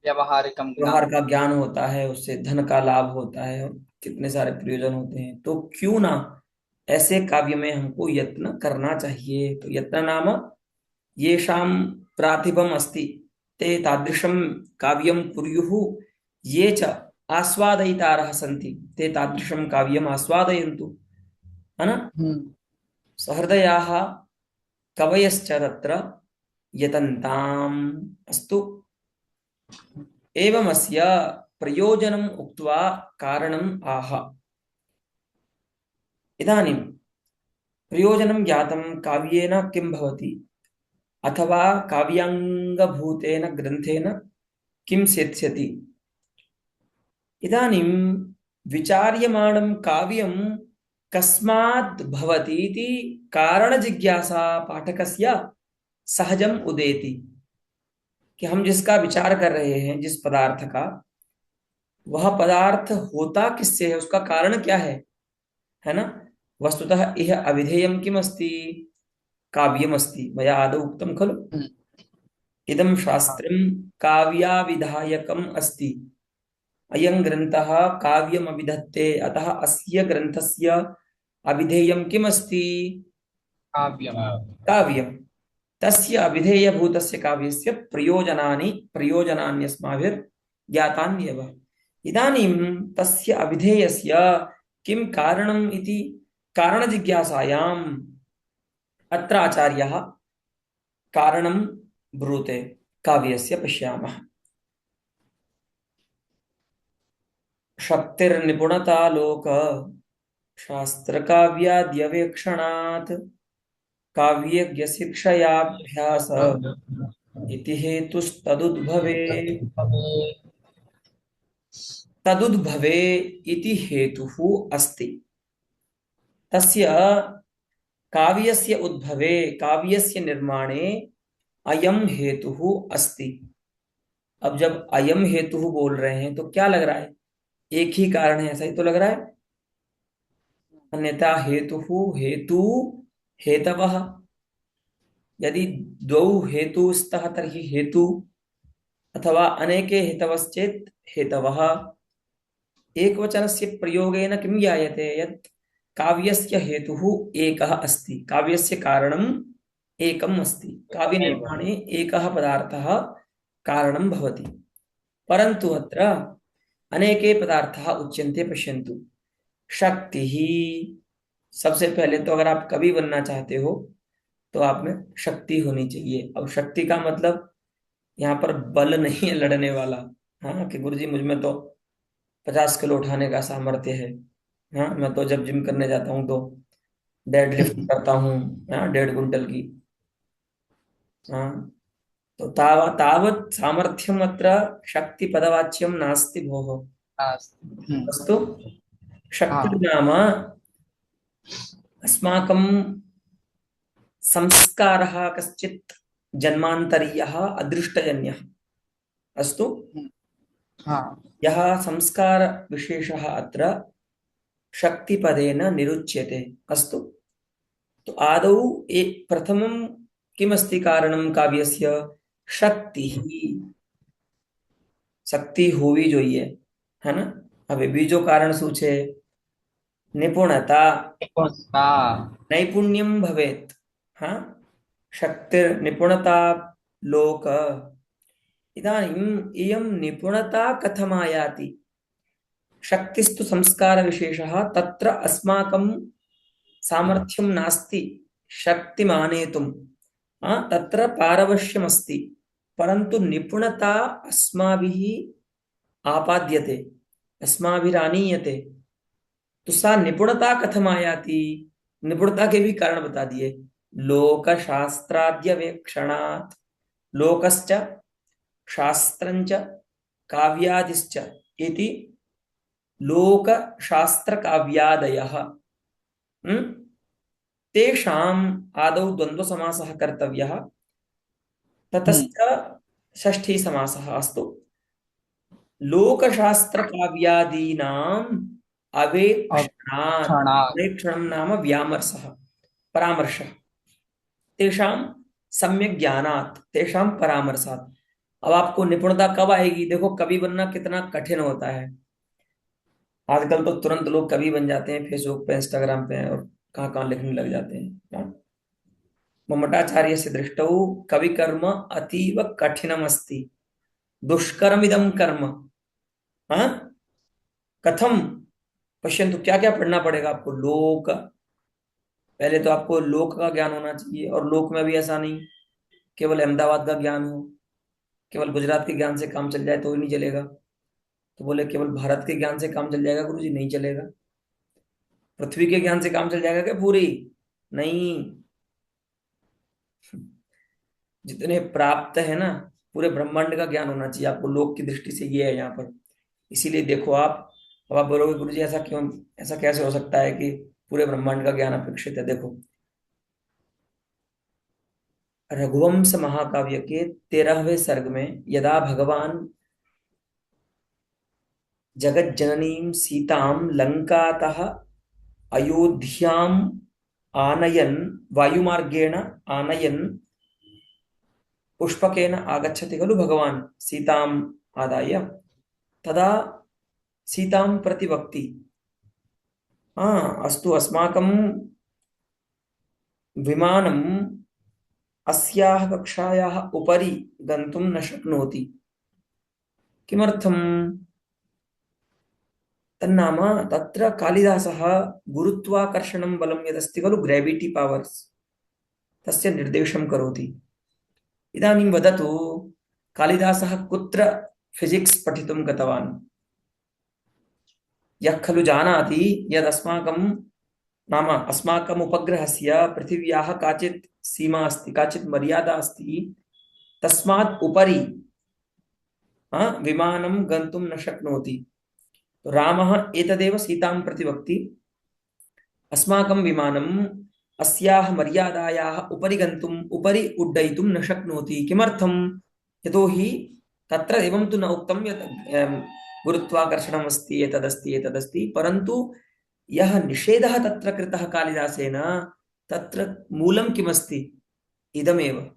व्यवहार का ज्ञान होता है, उससे धन का लाभ होता है और कितने सारे प्रयोजन होते हैं। तो क्यों ना ऐसे काव्य में हमको यत्न करना चाहिए। तो यत्न नाम येषां प्रातिभम् अस्ति ते तादृशं काव्यं कुर्युः, ये च आस्वादयितारः सन्ति ते तादृशं काव्यम् आस्वादयन्तु, है ना। सहृदयाः कवयश्च तत्र यतन्ताम्। अस्तु, एवमस्य प्रयोजनम् उक्त्वा कारणम् आह। इदानीं प्रयोजनं ज्ञातं, काव्येन किं भवति, अथवा काव्याङ्गभूतेन ग्रन्थेन किं सेत्स्यति। इदानीं विचार्यमाणं काव्यं कस्मात् भवति इति कारणजिज्ञासा पाठकस्य सहजम् उदेति, कि हम जिसका विचार कर रहे हैं, जिस पदार्थ का, वह पदार्थ होता किससे है, उसका कारण क्या है ना। वस्तुतः यह अविधेयं किमस्ति, काव्यमस्ति। मया आदौ उक्तं खलु, इदं शास्त्रं काव्याविधायकम् अस्ति। अयं ग्रन्थः काव्यमभिधत्ते, अतः अस्य ग्रन्थस्य अविधेयं किमस्ति, काव्यं। तस्य अविधेयभूतस्य काव्यस्य प्रयोजनान्यस्माभिर्ज्ञातान्येव। इदानीं तस्य अविधेयस्य किं कारणम् इति कारणजिज्ञासायाम् अत्र आचार्यः कारणं ब्रूते। काव्यस्य पश्यामः। शक्तिर्निपुणतालोक शास्त्रकाव्याद्यवेक्षणात् काव्यज्ञशिक्षयाभ्यास इति हेतुस्तदुद्भवे। तदुद्भवे इति हेतुः अस्ति। तस्य काव्यस्य उद्भवे, काव्यस्य निर्माणे अयम हेतुः अस्ति। अब जब अयम हेतुः बोल रहे हैं तो क्या लग रहा है, एक ही कारण है, ऐसा ही तो लग रहा है। अन्यथा हेतुः हेतु हेतवः, यदि द्वौ हेतु स्तः तर्हि हेतु, अथवा अनेके हेतवश्चेत् हेतवः। एकवचनस्य प्रयोगेन किं ज्ञायते यत् काव्यस्य हेतुः एकः अस्ति, काव्यस्य कारणम् एकम् अस्ति, एव। काव्यनिर्माणे एकः पदार्थः कारणं भवति। परन्तु अत्र अनेके पदार्थाः उच्यन्ते। पश्यन्तु, शक्तिः। सबसे पहले तो अगर आप कवि बनना चाहते हो तो आप में शक्ति होनी चाहिए। अब शक्ति का मतलब यहाँ पर बल नहीं है लड़ने वाला। हाँ, कि गुरुजी मुझ में तो 50 किलो उठाने का सामर्थ्य है। हाँ, मैं तो जब जिम करने जाता हूँ तो डेड लिफ्ट करता हूँ, हाँ, 1.5 कुंटल की। हाँ, तो तावत् सामर्थ्यम अत्र शक्ति पदवाच्यम नास्ति भोः। नास्ति। अस्तु, हाँ। शक्तिर्नाम अस्माकं संस्कारः कश्चित् जन्मान्तरीयः अदृष्टजन्यः। अस्तु, हाँ। यः संस्कार विशेषः अत्र शक्तिपदेन निरुच्यते। अस्तु, तो आदौ एक प्रथमं किमस्ति कारणं काव्यस्य, शक्तिः। शक्ति होवी જોઈએ, है ना। હવે બીજો કારણ શું છે, નિપુણતા। निपुणता। नैपुण्यं भवेत्। हाँ, शक्तिर्निपुणता लोक। इदानीम् इयं निपुणता कथमायाति। शक्तिस्तु संस्कारविशेषः, तत्र अस्माकं सामर्थ्यं नास्ति शक्तिमानेतुं। तत्र पारवश्यमस्ति, परन्तु निपुणता अस्माभिः आपाद्यते, अस्माभिरानीयते। तो सा निपुणता कथमायाति, निपुणता के भी कारण बता दिए। लोकशास्त्राद्यवेक्षणात्, लोकश्च शास्त्रञ्च काव्यादिश्च इति लोकशास्त्रकाव्यादयः। तेषाम् आदौ द्वन्द्वसमासः कर्तव्यः, ततश्च षष्ठी समासः। अस्तु, लोकशास्त्रकाव्यादीनाम् अवेक्षणात्, क्षणात्। अवेक्षणं नाम व्यामर्शः, परामर्शः, तेषां सम्यक ज्ञानात्, तेषां परामर्शात्। अब आपको निपुणता कब आएगी, देखो कवि बनना कितना कठिन होता है। आजकल तो तुरंत लोग कवि बन जाते हैं, फेसबुक पे, इंस्टाग्राम पे, और कहाँ कहाँ लिखने लग जाते हैं। हाँ? ममटाचार्य से दृष्टौ कवि कर्म अतीव कठिनमस्ति, दुष्करमिदं कर्म। हाँ, कथम, पश्यन्तु क्या क्या पढ़ना पड़ेगा आपको। लोक, पहले तो आपको लोक का ज्ञान होना चाहिए, और लोक में भी ऐसा नहीं केवल अहमदाबाद का ज्ञान हो, केवल गुजरात के ज्ञान से काम चल जाए तो ही नहीं चलेगा। तो बोले केवल भारत के ज्ञान से काम चल जाएगा गुरुजी, नहीं चलेगा। पृथ्वी के ज्ञान से काम चल जाएगा क्या पूरी, नहीं। जितने प्राप्त है ना, पूरे ब्रह्मांड का ज्ञान होना चाहिए आपको, लोक की दृष्टि से ये है यहाँ पर। इसीलिए देखो आप, अब आप बोलोगे गुरुजी ऐसा क्यों, ऐसा कैसे हो सकता है कि पूरे ब्रह्मांड का ज्ञान अपेक्षित है। देखो, रघुवंश महाकाव्य के 13वें सर्ग में यदा भगवान जगत जननीं सीतां लंकातः अयोध्याम् आनयन, वायुमार्गेण आनयन, पुष्पकेन आगच्छति खलु भगवान सीताम् आदाय, तदा सीतां प्रति वक्ति, अस्तु अस्माकं विमानम् अस्याः कक्षायाः उपरि गन्तुं न शक्नोति। किमर्थम्, तन्नाम तत्र कालिदासः गुरुत्वाकर्षणं बलं यदस्ति खलु, ग्रेविटी पावर्स, तस्य निर्देशं करोति। इदानीं वदतु, कालिदासः कुत्र फिजिक्स पठितुं गतवान्। यः खलु जानाति यदस्माकं नाम अस्माकम् उपग्रहस्य पृथिव्याः काचित् सीमा अस्ति, काचित् मर्यादा अस्ति, तस्मात् उपरि विमानं गन्तुं न शक्नोति। तो रामः एतदेव सीतां प्रति वक्ति, अस्माकं विमानं अस्याः मर्यादायाः उपरि गन्तुम् उपरि उड्डयितुं न शक्नोति। किमर्थं? यतोहि तत्र एवं तु न उक्तं यत् गुरुत्वाकर्षणम् अस्ति, एतदस्ति एतदस्ति, परन्तु यः निषेधः तत्र कृतः कालिदासेन, तत्र मूलं किमस्ति? इदमेव।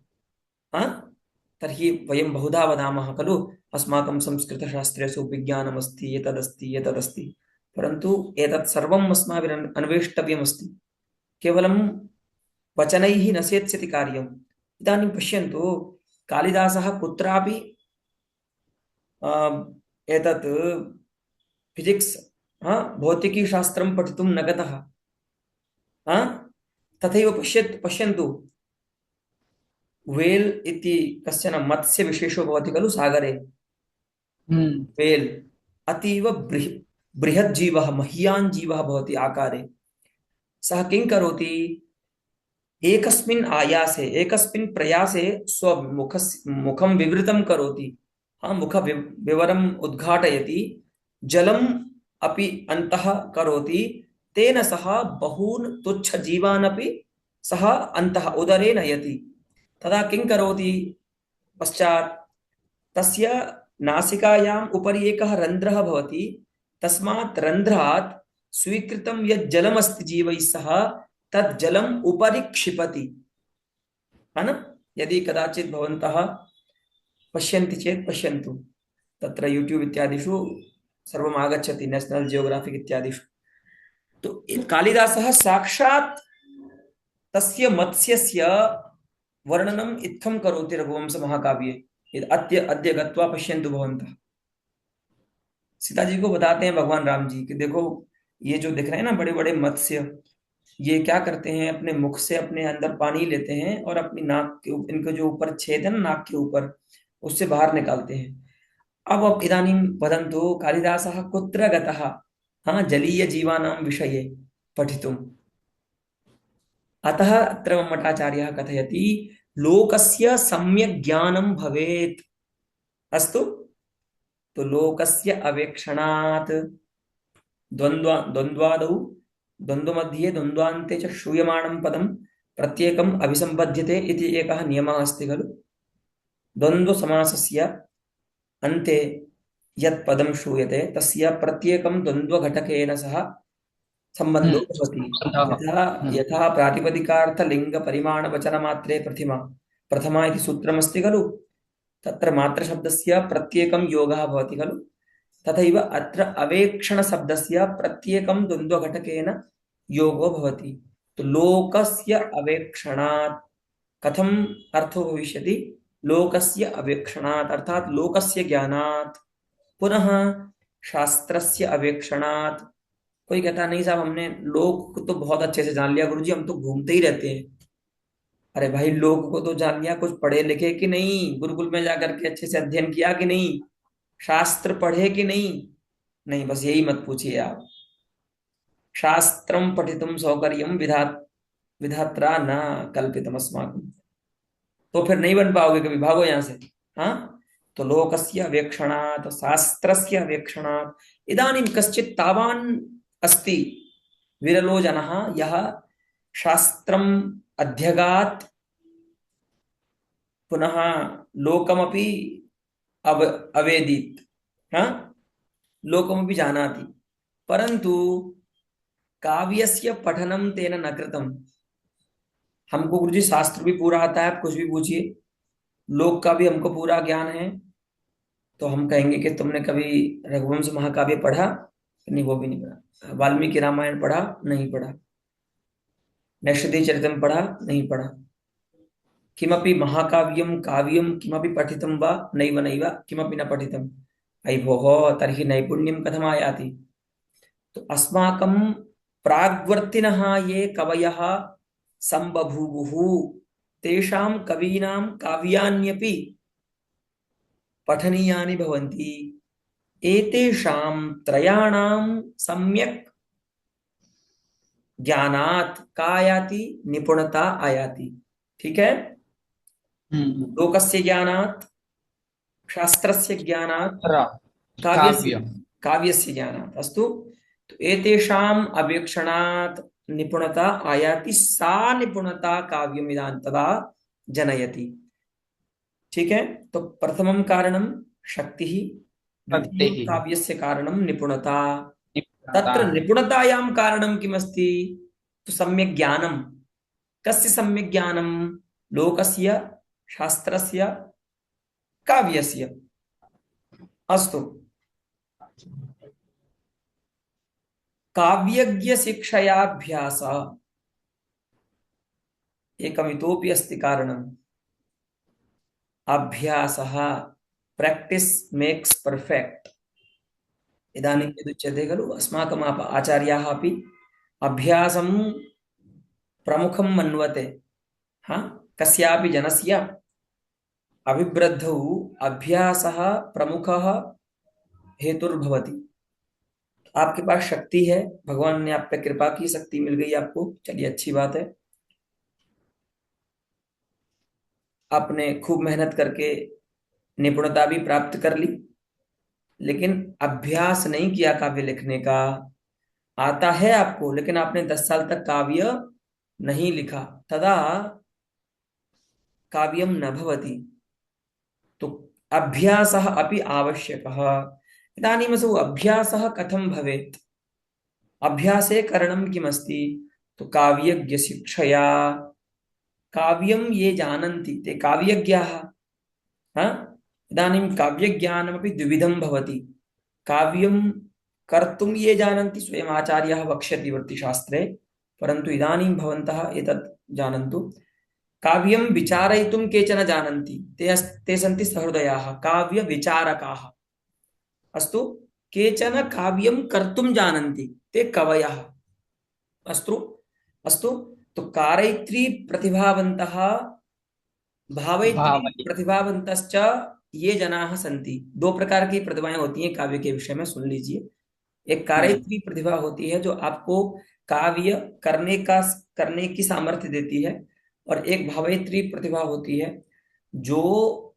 हा? तर्हि वयं बहुधा वदामः खलु, अस्माकं संस्कृतशास्त्रेषु विज्ञानमस्ति, एतदस्ति एतदस्ति, परन्तु एतत् सर्वम् अस्माभिः अन्वेष्टव्यमस्ति। केवलं वचनैः न सेत्स्यति कार्यम्। इदानीं पश्यन्तु, कालिदासः कुत्रापि एतत् फिजिक्स्, भौतिकीशास्त्रं पठितुं न गतः। तथैव पश्यन्तु, वेल् इति कश्चन मत्स्यविशेषो भवति खलु सागरे। हम्म। वेल् अतीव बृहत् जीवः, मह्यान् जीवः भवति आकारे। सः किं करोति? एकस्मिन् आयासे, एकस्मिन् प्रयासे मुखं विवृतं करोति। मुख विवरम् उद्घाटयति, जलम् अपि अन्तः करोति। तेन सह बहून् तुच्छजीवान् अपि सः अन्तः उदरे नयति। तदा किं करोति? पश्चात् तस्य नासिकायाम् उपरि एकः रन्ध्रः भवति। तस्मात् रन्ध्रात् स्वीकृतं यत् जलमस्ति जीवैः सह, तत् जलम् उपरि क्षिपति। है न? यदि कदाचित् भवन्तः पश्यन्ति चेत् पश्यन्तु, तत्र यूट्यूब् इत्यादिषु सर्वम् आगच्छति, नेशनल जियोग्राफिक इत्यादिषु। तो कालिदासः साक्षात् तस्य मत्स्यस्य वर्णनम् इत्थं करोति रघुवंश महाकाव्ये। अद्य अद्य गत्वा पश्यन्तु भवन्तः। सीता जी को बताते हैं भगवान राम जी कि देखो, ये जो दिख रहे हैं ना बड़े बड़े मत्स्य, ये क्या करते हैं? अपने मुख से अपने अंदर पानी लेते हैं और अपनी नाक के इनके जो ऊपर छेद है ना नाक के ऊपर, उससे बाहर निकालते हैं। अब इदानीं वदन्तु, कालिदासः कुत्र गतः? जलीय जीवानां विषये पठितुम्। अतः अत्र मम्मटाचार्यः कथयति, लोकस्य सम्यक् ज्ञानं भवेत्। अस्तु, तो लोकस्य अवेक्षणात् द्वन्द्वादौ, द्वन्द्वमध्ये द्वन्द्वान्ते च श्रूयमाणं पदं प्रत्येकम् अभिसम्बध्यते इति एकः नियमः अस्ति खलु। द्वन्द्वसमासस्य अन्ते यत् पदं श्रूयते तस्य प्रत्येकं द्वन्द्वघटकेन सह सम्बन्धो भवति। यथा यथा प्रातिपदिकार्थलिङ्गपरिमाणवचनमात्रे प्रथमा इति सूत्रमस्ति खलु, तत्र मात्रशब्दस्य प्रत्येकं योगः भवति खलु, तथैव अत्र अवेक्षणशब्दस्य प्रत्येकं द्वन्द्वघटकेन योगो भवति। तो लोकस्य अवेक्षणात् कथम् अर्थो भविष्यति? लोकस्य अवेक्षणात् अर्थात लोकस्य ज्ञानात्। पुनः शास्त्रस्य अवेक्षणात्। कोई कहता नहीं साहब हमने लोक को तो बहुत अच्छे से जान लिया गुरुजी, हम तो घूमते ही रहते हैं। अरे भाई, लोक को तो जान लिया, कुछ पढ़े लिखे कि नहीं? गुरुकुल में जाकर के अच्छे से अध्ययन किया कि नहीं? शास्त्र पढ़े कि नहीं? नहीं, बस यही मत पूछिए आप। शास्त्रम पठितुम सौकर्यम विधात्रा न कल्पितम अस्माकं। तो फिर नहीं बन पाओगे कभी, भागो यहां से। हाँ, तो लोकस्य अवेक्षणात्, शास्त्रस्य अवेक्षणात्। इदानीं कश्चित् तावान् अस्ति विरलो जनः यः शास्त्रम् अध्यगात्, पुनः लोकमपि अवेदीत्। हाँ, लोकमपि जानाति, परन्तु काव्यस्य पठनं तेन न कृतम्। हमको गुरुजी शास्त्र भी पूरा आता है, आप कुछ भी पूछिए, लोक का भी हमको पूरा ज्ञान है, तो हम कहेंगे कि तुमने कभी रघुवंश महाकाव्य पढ़ा? नहीं, वो भी नहीं पढ़ा। वाल्मीकि रामायण पढ़ा? नहीं पढ़ा। नैषधि चरितम पढ़ा? नहीं पढ़ा। किमपि महाकाव्यं काव्यं किमपि पठितं वा? नैव नैव, किमपि न पठितम्। अयि भोः, तर्हि नैपुण्यं कथमायाति? तो अस्माकं प्राग्वर्तिनः ये कवयः सम्बभूवुः, तेषां कवीनां काव्यान्यपि पठनीयानि भवन्ति। एतेषां त्रयाणां सम्यक् ज्ञानात् का आयाति? निपुणता आयाति। ठीक है? लोकस्य ज्ञानात्, शास्त्रस्य ज्ञानात्, काव्यस्य ज्ञानात्। अस्तु, तो एतेषाम् अवेक्षणात् निपुणता आयाति, सा निपुणता काव्यमिदान तदा जनयति। ठीक है, तो प्रथमं कारणं शक्तिः, द्वितीयं शक्तिः काव्यस्य कारणं निपुणता। निपुणता। तत्र निपुणतायां कारणं किमस्ति? तो सम्यक् ज्ञानं। कस्य सम्यक् ज्ञानं? लोकस्य, शास्त्रस्य, काव्यस्य। अस्तु, काव्यज्ञ शिक्षयाभ्यासः एकमितोपि अस्ति कारणम्। अभ्यासः, प्रैक्टिस मेक्स परफेक्ट। इदानीं यदुच्यते खलु, अस्माकम् आचार्याः अपि अभ्यासं प्रमुखं मन्वते। हा, कस्यापि जनस्य अभिवृद्धौ अभ्यासः प्रमुखः हेतुर्भवति। आपके पास शक्ति है, भगवान ने आप पे कृपा की, शक्ति मिल गई आपको, चलिए अच्छी बात है। आपने खूब मेहनत करके निपुणता भी प्राप्त कर ली, लेकिन अभ्यास नहीं किया काव्य लिखने का। आता है आपको, लेकिन आपने 10 साल तक काव्य नहीं लिखा, तदा काव्यम न भवति। तो अभ्यासः अपि आवश्यकः। इदानीमसौ अभ्यासः कथं भवेत्? अभ्यासे करणं किमस्ति? तो काव्यज्ञ शिक्षया। काव्यं ये जानन्ति ते काव्यज्ञाः। हा, इदानीं काव्यज्ञानमपि द्विविधं भवति। काव्यं कर्तुं ये जानन्ति, स्वयम् आचार्यः वक्ष्यति वृत्तिशास्त्रे, परन्तु इदानीं भवन्तः एतत् जानन्तु, काव्यं विचारयितुं केचन जानन्ति, ते सन्ति सहृदयाः काव्यविचारकाः। अस्तु, केचन काव्यं कर्तुं जानन्ति, ते कवयः। अस्तु, अस्तु, तो कारयित्री प्रतिभावन्तः, भावयित्री भावये। प्रतिभावन्तश्च ये जनाः सन्ति। दो प्रकार की प्रतिभाएं होती हैं काव्य के विषय में, सुन लीजिए। एक हम्म। कारयित्री प्रतिभा होती है जो आपको काव्य करने की सामर्थ्य देती है, और एक भावयित्री प्रतिभा होती है जो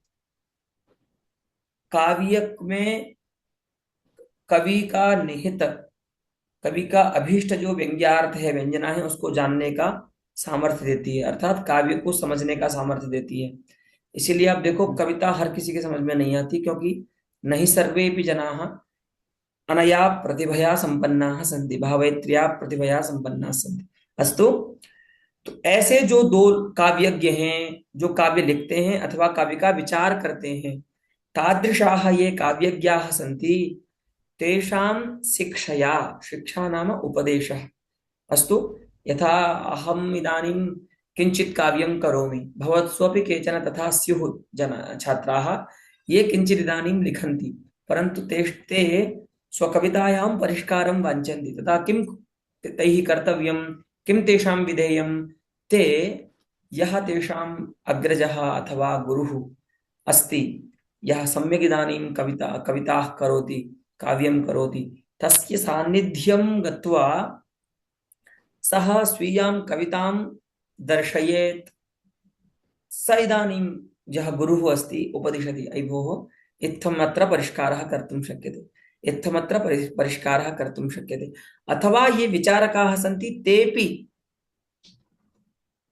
काव्य में कवि का निहित, कवि का अभीष्ट जो व्यंग्यार्थ है, व्यंजना है, उसको जानने का सामर्थ्य देती है, अर्थात काव्य को समझने का सामर्थ्य देती है। इसीलिए आप देखो, कविता हर किसी के समझ में नहीं आती, क्योंकि नहीं सर्वेपि जनाः अनया प्रतिभया संपन्नाः सन्ति, भावयित्र्या प्रतिभया संपन्नाः सन्ति। अस्तु, तो ऐसे जो दो काव्यज्ञ हैं, जो काव्य लिखते हैं अथवा काव्य का विचार करते हैं, तादृशाः ये काव्यज्ञाः सन्ति, तेषां शिक्षया, शिक्षा नाम उपदेशः। अस्तु, यथा अहम् इदानीं किञ्चित् काव्यं करोमि, भवत्स्वपि केचन तथा स्युः छात्राः, ये किञ्चित् इदानीं लिखन्ति, परन्तु ते स्वकवितायां परिष्कारं वाञ्छन्ति, तथा किं तैः कर्तव्यं, किं तेषां विधेयं? ते, यः तेषाम् अग्रजः अथवा गुरुः अस्ति, यः सम्यक् इदानीं कविताः करोति, काव्यं करोति, तस्य सान्निध्यं गत्वा सः स्वीयां कवितां दर्शयेत्। स इदानीं यः गुरुः अस्ति उपदिशति, अयि भोः, इत्थम् अत्र परिष्कारः कर्तुं शक्यते, इत्थमत्र परिष्कारः कर्तुं शक्यते। अथवा ये विचारकाः सन्ति, तेऽपि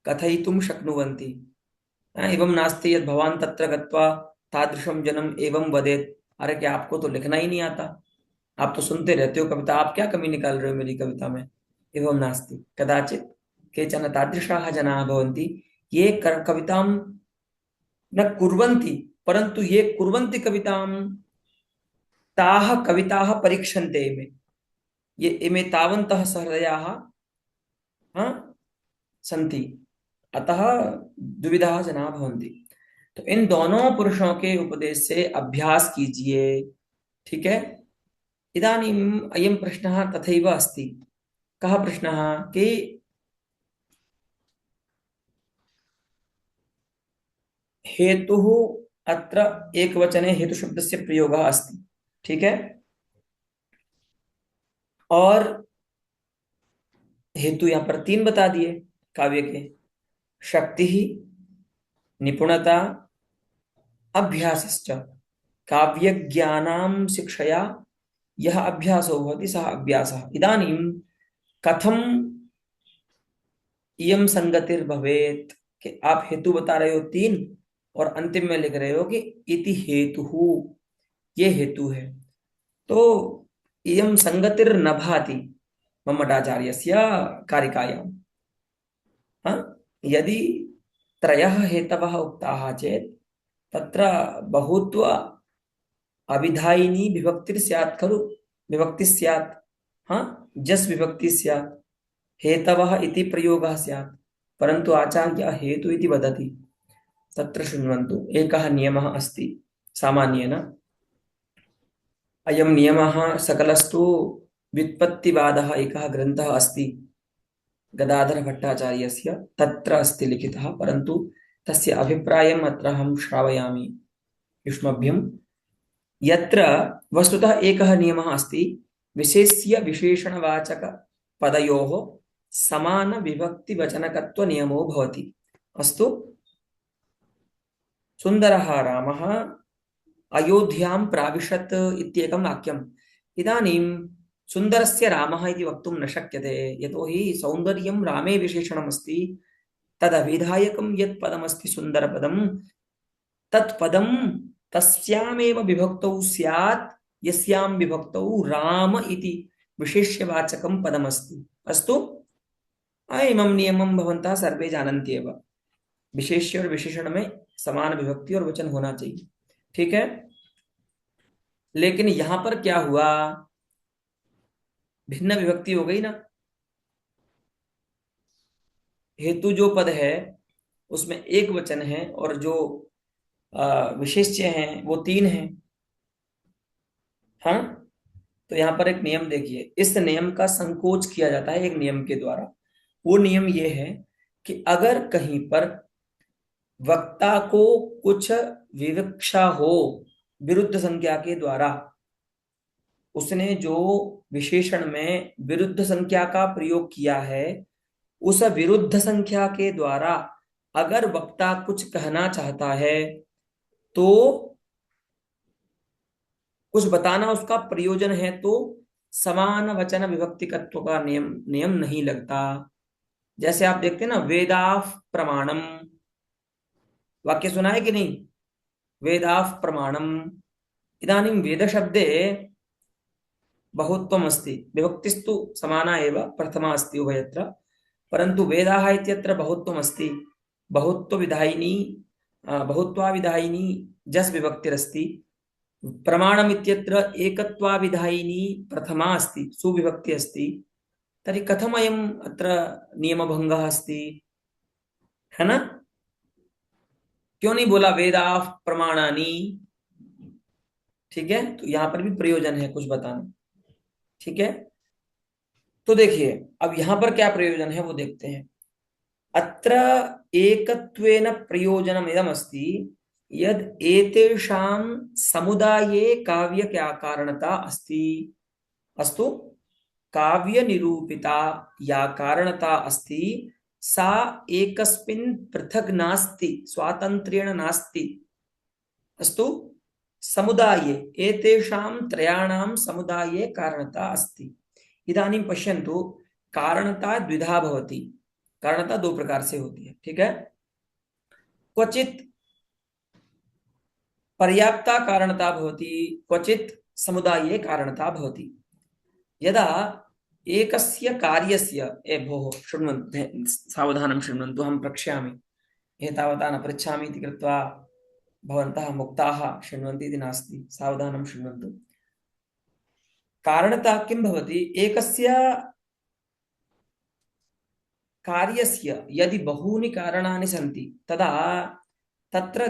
कथयितुं शक्नुवन्ति। एवं नास्ति यद् भवान् तत्र गत्वा तादृशं जनम् एवं वदेत्, अरे क्या आपको तो लिखना ही नहीं आता, आप तो सुनते रहते हो कविता, आप क्या कमी निकाल रहे हो मेरी कविता में? एवं नास्ति। कदाचित् केचन तादृशाः जनाः भवन्ति, ये कवितां न कुर्वन्ति, परन्तु ये कुर्वन्ति कवितां, ताः कविताः परीक्षन्ते इमे, ये इमे तावन्तः सहृदयाः सन्ति। अतः द्विविधाः जनाः भवन्ति। तो इन दोनों पुरुषों के उपदेश से अभ्यास कीजिए। ठीक है, इदानीम् अयं प्रश्नः तथैव अस्ति। कः प्रश्नः? कि हेतुः, अत्र एकवचने हेतुशब्दस्य प्रयोगः अस्ति। ठीक है, और हेतु यहाँ पर 3 बता दिए काव्य के: शक्ति, निपुणता, अभ्यासश्च। काव्यज्ञानां शिक्षया यः अभ्यासो भवति सः अभ्यासः। इदानीं कथं इयम संगतिर भवेत, कि आप हेतु बता रहे हो तीन और अंतिम में लिख रहे हो कि इति हेतु, ये हेतु है। तो इयम संगतिर न भाति मम्मटाचार्यस्य कारिकायां। हाँ, यदि त्रयः हेतवः उक्ताः चेत् तत्र बहुत्व अविधायिनी विभक्ति स्यात् खलु, विभक्ति स्यात्। हाँ, जस् विभक्ति स्यात्, हेतवः इति प्रयोगः स्यात्, परन्तु आचार्यः हेतु इति वदति। तत्र शृण्वन्तु, एकः नियमः अस्ति सामान्येन। अयं नियमः सकलस्तु व्युत्पत्तिवादः एकः ग्रन्थः अस्ति गदाधर भट्टाचार्यस्य, तत्र अस्ति लिखितः, परन्तु तस्य अभिप्रायम् अत्र अहं श्रावयामि युष्मभ्यम्। यत्र वस्तुतः एकः नियमः अस्ति, विशेष्य विशेषणवाचक पदयोः समान विभक्ति वचनकत्व नियमो भवति। अस्तु, सुन्दरः रामः अयोध्यां प्राविशत् इत्येकं वाक्यम्। इदानीं सुन्दरस्य रामः इति वक्तुं न शक्यते, यतोहि सौन्दर्यं रामे विशेषणमस्ति। तदभिधायकं यत् पदमस्ति सुन्दरपदं, तत्पदं तस्यामेव विभक्तौ स्यात् यस्यां विभक्तौ राम इति विशेष्यवाचकं पदमस्ति। अस्तु, इमं नियमं भवन्तः सर्वे जानन्ति एव, विशेष्य और विशेषण में समान विभक्ति और वचन होना चाहिए। ठीक है, लेकिन यहां पर क्या हुआ, भिन्न विभक्ति हो गई ना। हेतु जो पद है उसमें एक वचन है और जो विशेष्य हैं वो तीन हैं। हाँ, तो यहां पर एक नियम देखिए, इस नियम का संकोच किया जाता है एक नियम के द्वारा। वो नियम ये है कि अगर कहीं पर वक्ता को कुछ विवक्षा हो विरुद्ध संख्या के द्वारा, उसने जो विशेषण में विरुद्ध संख्या का प्रयोग किया है, उस विरुद्ध संख्या के द्वारा अगर वक्ता कुछ कहना चाहता है तो कुछ बताना उसका प्रयोजन है, तो समान वचन विभक्तिकत्व का नियम नियम नहीं लगता। जैसे आप देखते हैं ना, वेदाफ प्रमाणम, वाक्य सुना है कि नहीं, वेदाफ प्रमाणम। इदानीं वेद शब्दे बहुत्वम् अस्ति, विभक्तिस्तु समाना एव, प्रथमा अस्ति उभयत्र, परन्तु वेदाः इत्यत्र बहुत्वम् अस्ति। बहुत्वविधायिनी बहुत्वाविधायिनी जस् विभक्तिरस्ति। प्रमाणम् इत्यत्र एकत्वाविधायिनी प्रथमा अस्ति, सुविभक्ति अस्ति। तर्हि कथमयम् अत्र नियमभङ्गः अस्ति, है ना? क्यों नहीं बोला वेदाः प्रमाणानि? ठीक है, तो यहां पर भी प्रयोजन है कुछ बताना। ठीक है, तो देखिए अब यहां पर क्या प्रयोजन है वो देखते हैं। अत्र एकत्वेन प्रयोजनम् इदमस्ति यद् एतेषां समुदाये काव्य क्या कारणता अस्ति। अस्तु, काव्य निरूपिता या कारणता अस्ति सा एकस्मिन् पृथक् नास्ति, स्वातन्त्र्येण नास्ति। अस्तु, समुदाये एतेषां त्रयाणां समुदाये कारणता अस्ति। इदानीं पश्यन्तु, कारणता द्विधा भवति। कारणता दो प्रकार से होती है। ठीक है, क्वचित पर्याप्ता कारणता भवति, क्वचित समुदाये कारणता भवति। यदा एकस्य कार्यस्य, ए भोः शृण्वन्तु, सावधानं शृण्वन्तु, अहं प्रक्ष्यामि, एतावता न पृच्छामि इति कृत्वा भवन्तः मुक्ताः शृण्वन्ति इति नास्ति, सावधानं शृण्वन्तु। कारणता किं भवति, एकस्य कार्यस्य यदि बहूनि कारणानि सन्ति तदा तत्र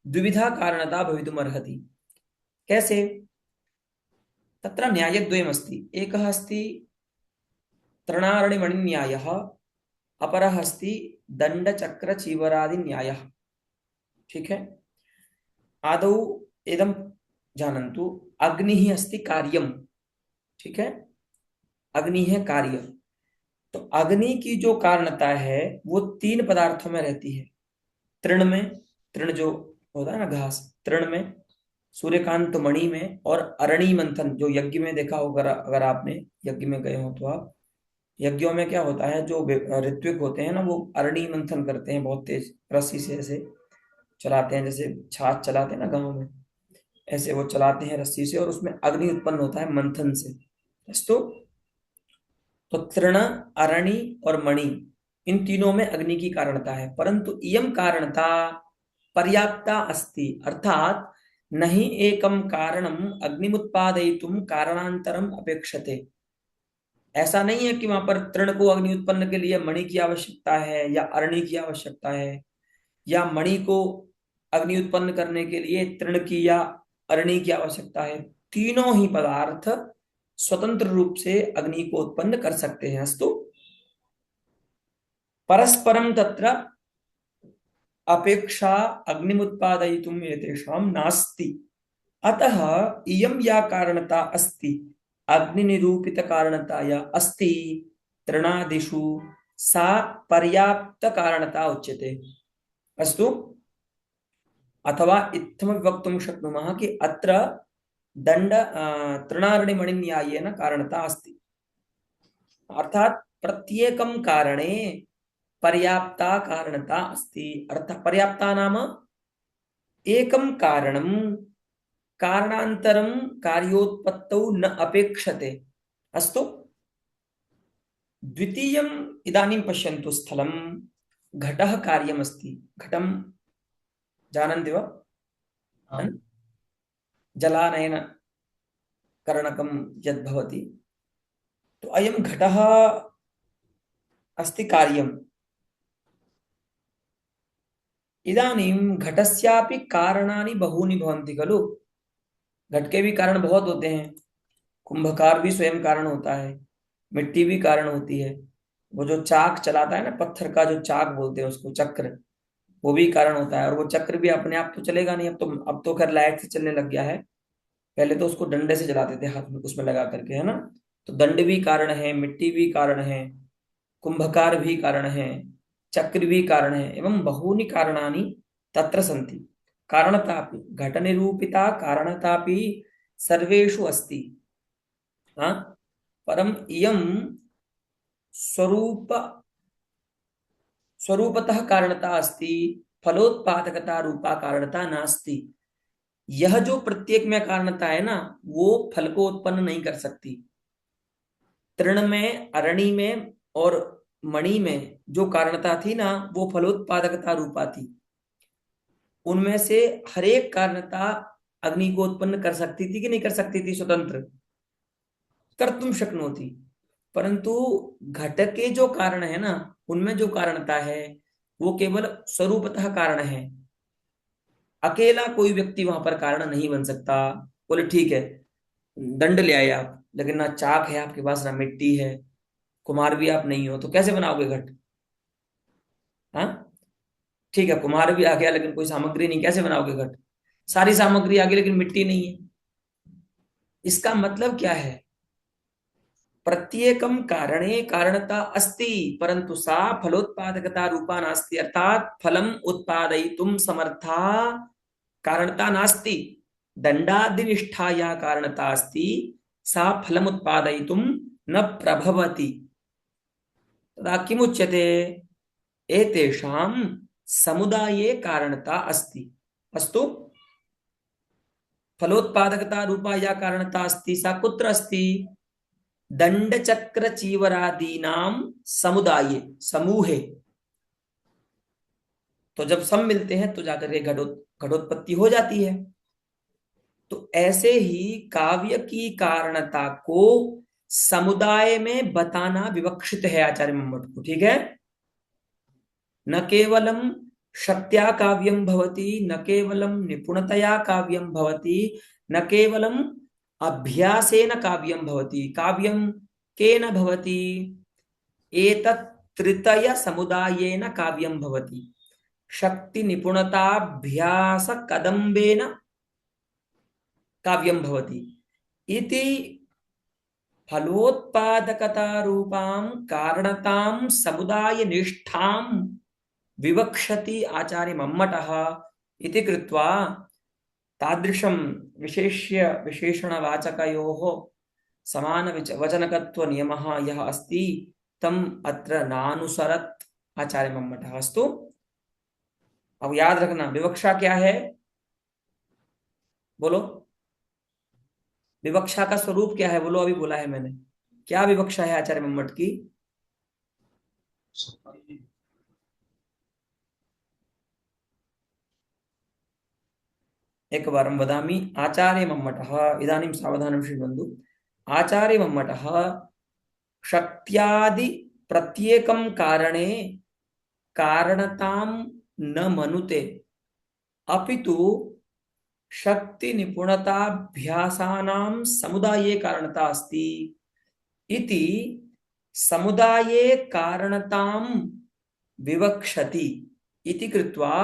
द्विविधा कारणता भवितुम् अर्हति। कैसे? तत्र न्यायद्वयमस्ति, एकः अस्ति तृणारणिमणिन्यायः, अपरः अस्ति दण्डचक्रचीवरादिन्यायः। ठीक है, आदौ इदं जानन्तु, अग्निः अस्ति कार्यम। ठीक है, अग्नि है कार्य। तो अग्नि की जो कारणता है वो तीन पदार्थों में रहती है। तृण में, तृण जो होता है ना घास, तृण में, सूर्यकांत मणि में, और अरणि मंथन जो यज्ञ में देखा होगा अगर आपने यज्ञ में गए हो तो आप, यज्ञों में क्या होता है, जो ऋत्विक होते हैं ना, वो अरणी मंथन करते हैं बहुत तेज रस्सी से, ऐसे चलाते हैं, जैसे छाछ चलाते हैं ना गाँव में, ऐसे वो चलाते हैं रस्सी से, और उसमें अग्नि उत्पन्न होता है मंथन से। अस्तु। तो तृण, अरणि और मणि, इन तीनों में अग्नि की कारणता है, परंतु इयम कारणता पर्याप्ता अस्ति, अर्थात नहीं एकम कारणम अग्निमुत्पादयितुम कारणांतरम अपेक्षते। ऐसा नहीं है कि वहां पर तृण को अग्नि उत्पन्न के लिए मणि की आवश्यकता है या अरणि की आवश्यकता है, या मणि को अग्नि उत्पन्न करने के लिए तृण की या अरणि की आवश्यकता है। तीनों ही पदार्थ स्वतंत्र रूप से अग्नि को उत्पन्न कर सकते हैं। अस्तु। परस्परम तत्र अपेक्षा अग्निमुत्पादयितुम एतेषां नास्ति। अतः इयं या कारणता अस्ति, अग्नि निरूपित कारणता या अस्ति तृणादिषु, सा पर्याप्त कारणता उच्यते। अस्तु। अथवा इत्थम वक्तुं शक्नुमः कि अत्र दंड तृणारणिमणिन्यायेन कारणता अस्ति, अर्थात प्रत्येकं कारणे पर्याप्ता कारणता अस्ति। अर्थात पर्याप्ता नाम एकं कारणं कारणान्तरं कार्योत्पत्तौ न अपेक्षते। अस्तु। द्वितीयम् इदानीं पश्यन्तु स्थलं, घटः कार्यमस्ति। घटं जानन्ति वा? हाँ। जलानयन करणकं यद्भवति, तो अयं घटः अस्ति कार्यम्। इदानीं घटस्यापि कारणानि बहूनि भवन्ति खलु। घट के भी कारण बहुत होते हैं। कुंभकार भी स्वयं कारण होता है, मिट्टी भी कारण होती है, वो जो चाक चलाता है ना, पत्थर का जो चाक बोलते हैं उसको, चक्र, वो भी कारण होता है। और वो चक्र भी अपने आप तो चलेगा नहीं, अब तो खैर लाइट से चलने लग गया है। पहले तो उसको डंडे से चलाते थे, हाथ में उसमें लगा करके, है ना। तो दंड भी कारण है, मिट्टी भी कारण है, कुंभकार भी कारण है, चक्र भी कारण है, एवं बहूनि कारणानि तत्र सन्ति। कारणतापि घट निरूपिता कारणतापि सर्वेषु अस्ति। हाँ। परम इयं स्वरूप स्वरूपतः कारणता अस्ति, फलोत्पादकता रूपा कारणता नास्ति। यह जो प्रत्येक में कारणता है ना, वो फल को उत्पन्न नहीं कर सकती। तृण में, अरणि में और मणि में जो कारणता थी ना, वो फलोत्पादकता रूपा थी। उनमें से हर एक कारणता अग्नि को उत्पन्न कर सकती थी कि नहीं कर सकती थी? स्वतंत्र कर्तुम शक्नोति। परंतु घट के जो कारण है ना, उनमें जो कारणता है वो केवल स्वरूपतः कारण है। अकेला कोई व्यक्ति वहां पर कारण नहीं बन सकता। बोले ठीक है, दंड ले आए आप, लेकिन ना चाक है आपके पास, ना मिट्टी है, कुम्हार भी आप नहीं हो, तो कैसे बनाओगे घट? हाँ। ठीक है, कुम्हार भी आ गया लेकिन कोई सामग्री नहीं, कैसे बनाओगे घट? सारी सामग्री आ गई लेकिन मिट्टी नहीं है। इसका मतलब क्या है? प्रत्येकम कारणे कारणता अस्ति, परंतु सा फलोत्पादकता रूपा नास्ति, अर्थात फलम उत्पादयितुम समर्था कारणता नास्ति। दंडादिनिष्ठाया कारणता अस्ति, सा फलम उत्पादयितुम न प्रभवति। तदा किमुच्यते? एतेषां समुदाये कारणता अस्ति। अस्तु। फलोत्पादकता रूपा या कारणता अस्ति, सा कुत्र अस्ति? दंड चक्र चीवरादीनां समुदाये, समूहे। तो जब सब मिलते हैं तो जाकर के घटोत्पत्ति हो जाती है। तो ऐसे ही काव्य की कारणता को समुदाय में बताना विवक्षित है आचार्य मम्मट को। ठीक है। न केवलम शक्त्या काव्यम भवति, न केवलम निपुणतया काव्यम भवति, न केवलम अभ्यासेन काव्यम भवति। काव्यम केन भवति? एतत् त्रितय समुदायेन काव्यम भवति। शक्ति निपुणताभ्यास कदम्बेन काव्यम भवति इति। फलोत्पादकता रूपां कारणतां समुदाय निष्ठां विवक्षति आचार्य मम्मटः इति कृत्वा तादृशं विशेष्य विशेषणवाचकयोः समान वचनकत्व नियमः यः अस्ति, तम अत्र नानुसरत् आचार्य मम्मटः। अस्तु, अब याद रखना विवक्षा क्या है, बोलो। विवक्षा का स्वरूप क्या है, बोलो, अभी बोला है मैंने। क्या विवक्षा है आचार्य मम्मट की? एकवारं वदामि। आचार्य मम्मटः, इदानीं सावधानं शृण्वन्तु। आचार्य मम्मटः शक्त्यादि प्रत्येकं कारणे कारणतां न मनुते, अपितु शक्ति निपुणताभ्यासानां समुदाये कारणता अस्ति इति समुदाये कारणतां विवक्षति इति कृत्वा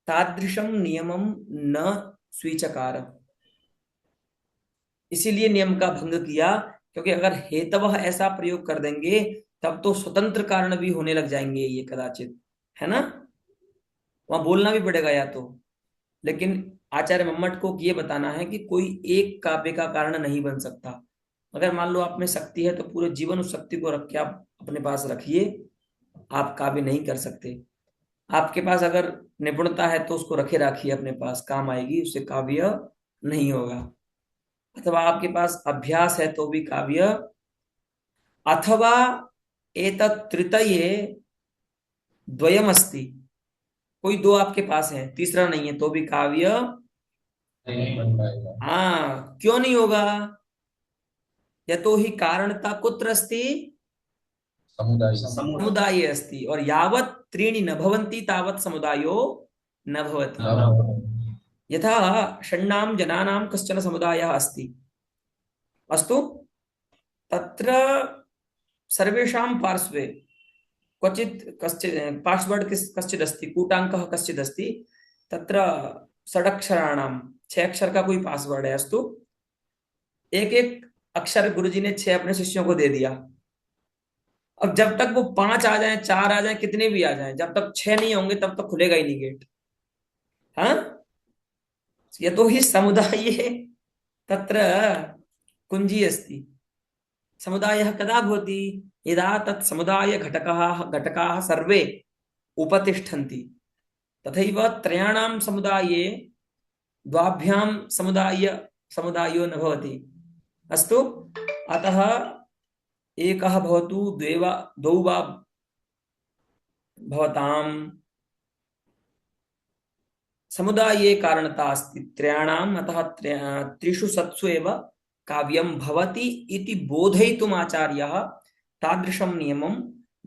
तादृशं नियमं न स्वीचकार। इसीलिए नियम का भंग किया, क्योंकि अगर हेतवः ऐसा प्रयोग कर देंगे तब तो स्वतंत्र कारण भी होने लग जाएंगे ये कदाचित, है ना। वहां बोलना भी पड़ेगा या तो। लेकिन आचार्य मम्मट को ये बताना है कि कोई एक काव्य का कारण नहीं बन सकता। अगर मान लो आप में शक्ति है तो पूरे जीवन उस शक्ति को रख के आप अपने पास रखिए, आप काव्य नहीं कर सकते। आपके पास अगर निपुणता है तो उसको रखे रखिए अपने पास, काम आएगी, उससे काव्य नहीं होगा। अथवा आपके पास अभ्यास है तो भी काव्य, अथवा एतत् त्रितये द्वयमस्ति, कोई दो आपके पास है तीसरा नहीं है तो भी काव्य नहीं बन पाएगा। हाँ क्यों नहीं होगा? यतो ही कारणता कुत्र अस्ति? समुदाय समुदाये अस्ति, और यावत् त्रीणि न भवन्ति तावत् समुदायो न भवति। यथा षण्णां जनानां कश्चन समुदायः अस्ति, अस्तु, तत्र सर्वेषां पार्श्वे क्वचित् कश्चित् पार्श्ववर्ड कश्चित् अस्ति, कूटाङ्कः कश्चित् अस्ति, तत्र षडक्षराणां 6 अक्षर का कोई पासवर्ड है, अस्तु। एक एक अक्षर गुरुजी ने 6 अपने शिष्यों को दे दिया। अब जब तक वो 5 आ जाए, 4 आ जाए, कितने भी आ जाए, जब तक 6 नहीं होंगे तब तक खुलेगा ही नहीं गेट। हाँ, यतो हि समुदाये तत्र कुञ्जी अस्ति। समुदायः कदा भवति? यदा तत् समुदाय घटकाः सर्वे उपतिष्ठन्ति। तथैव त्रयाणां समुदाये द्वाभ्यां समुदायो न भवति, अस्तु। अतः एकः भवतु, द्वौ वा भवताम्, समुदाये कारणता अस्ति त्रयाणाम्, अतः त्रिषु सत्सु एव काव्यं भवति इति बोधयितुम् आचार्यः तादृशं नियमं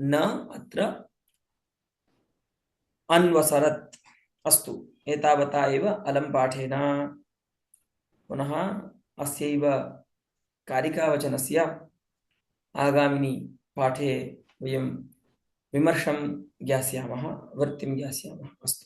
न अत्र अन्वसरत्। अस्तु, एतावता एव अलं पाठेन। पुनः अस्यैव कारिकावचनस्य आगामिनि पाठे वयं विमर्शं ज्ञास्यामः, वृत्तिं ज्ञास्यामः। अस्तु।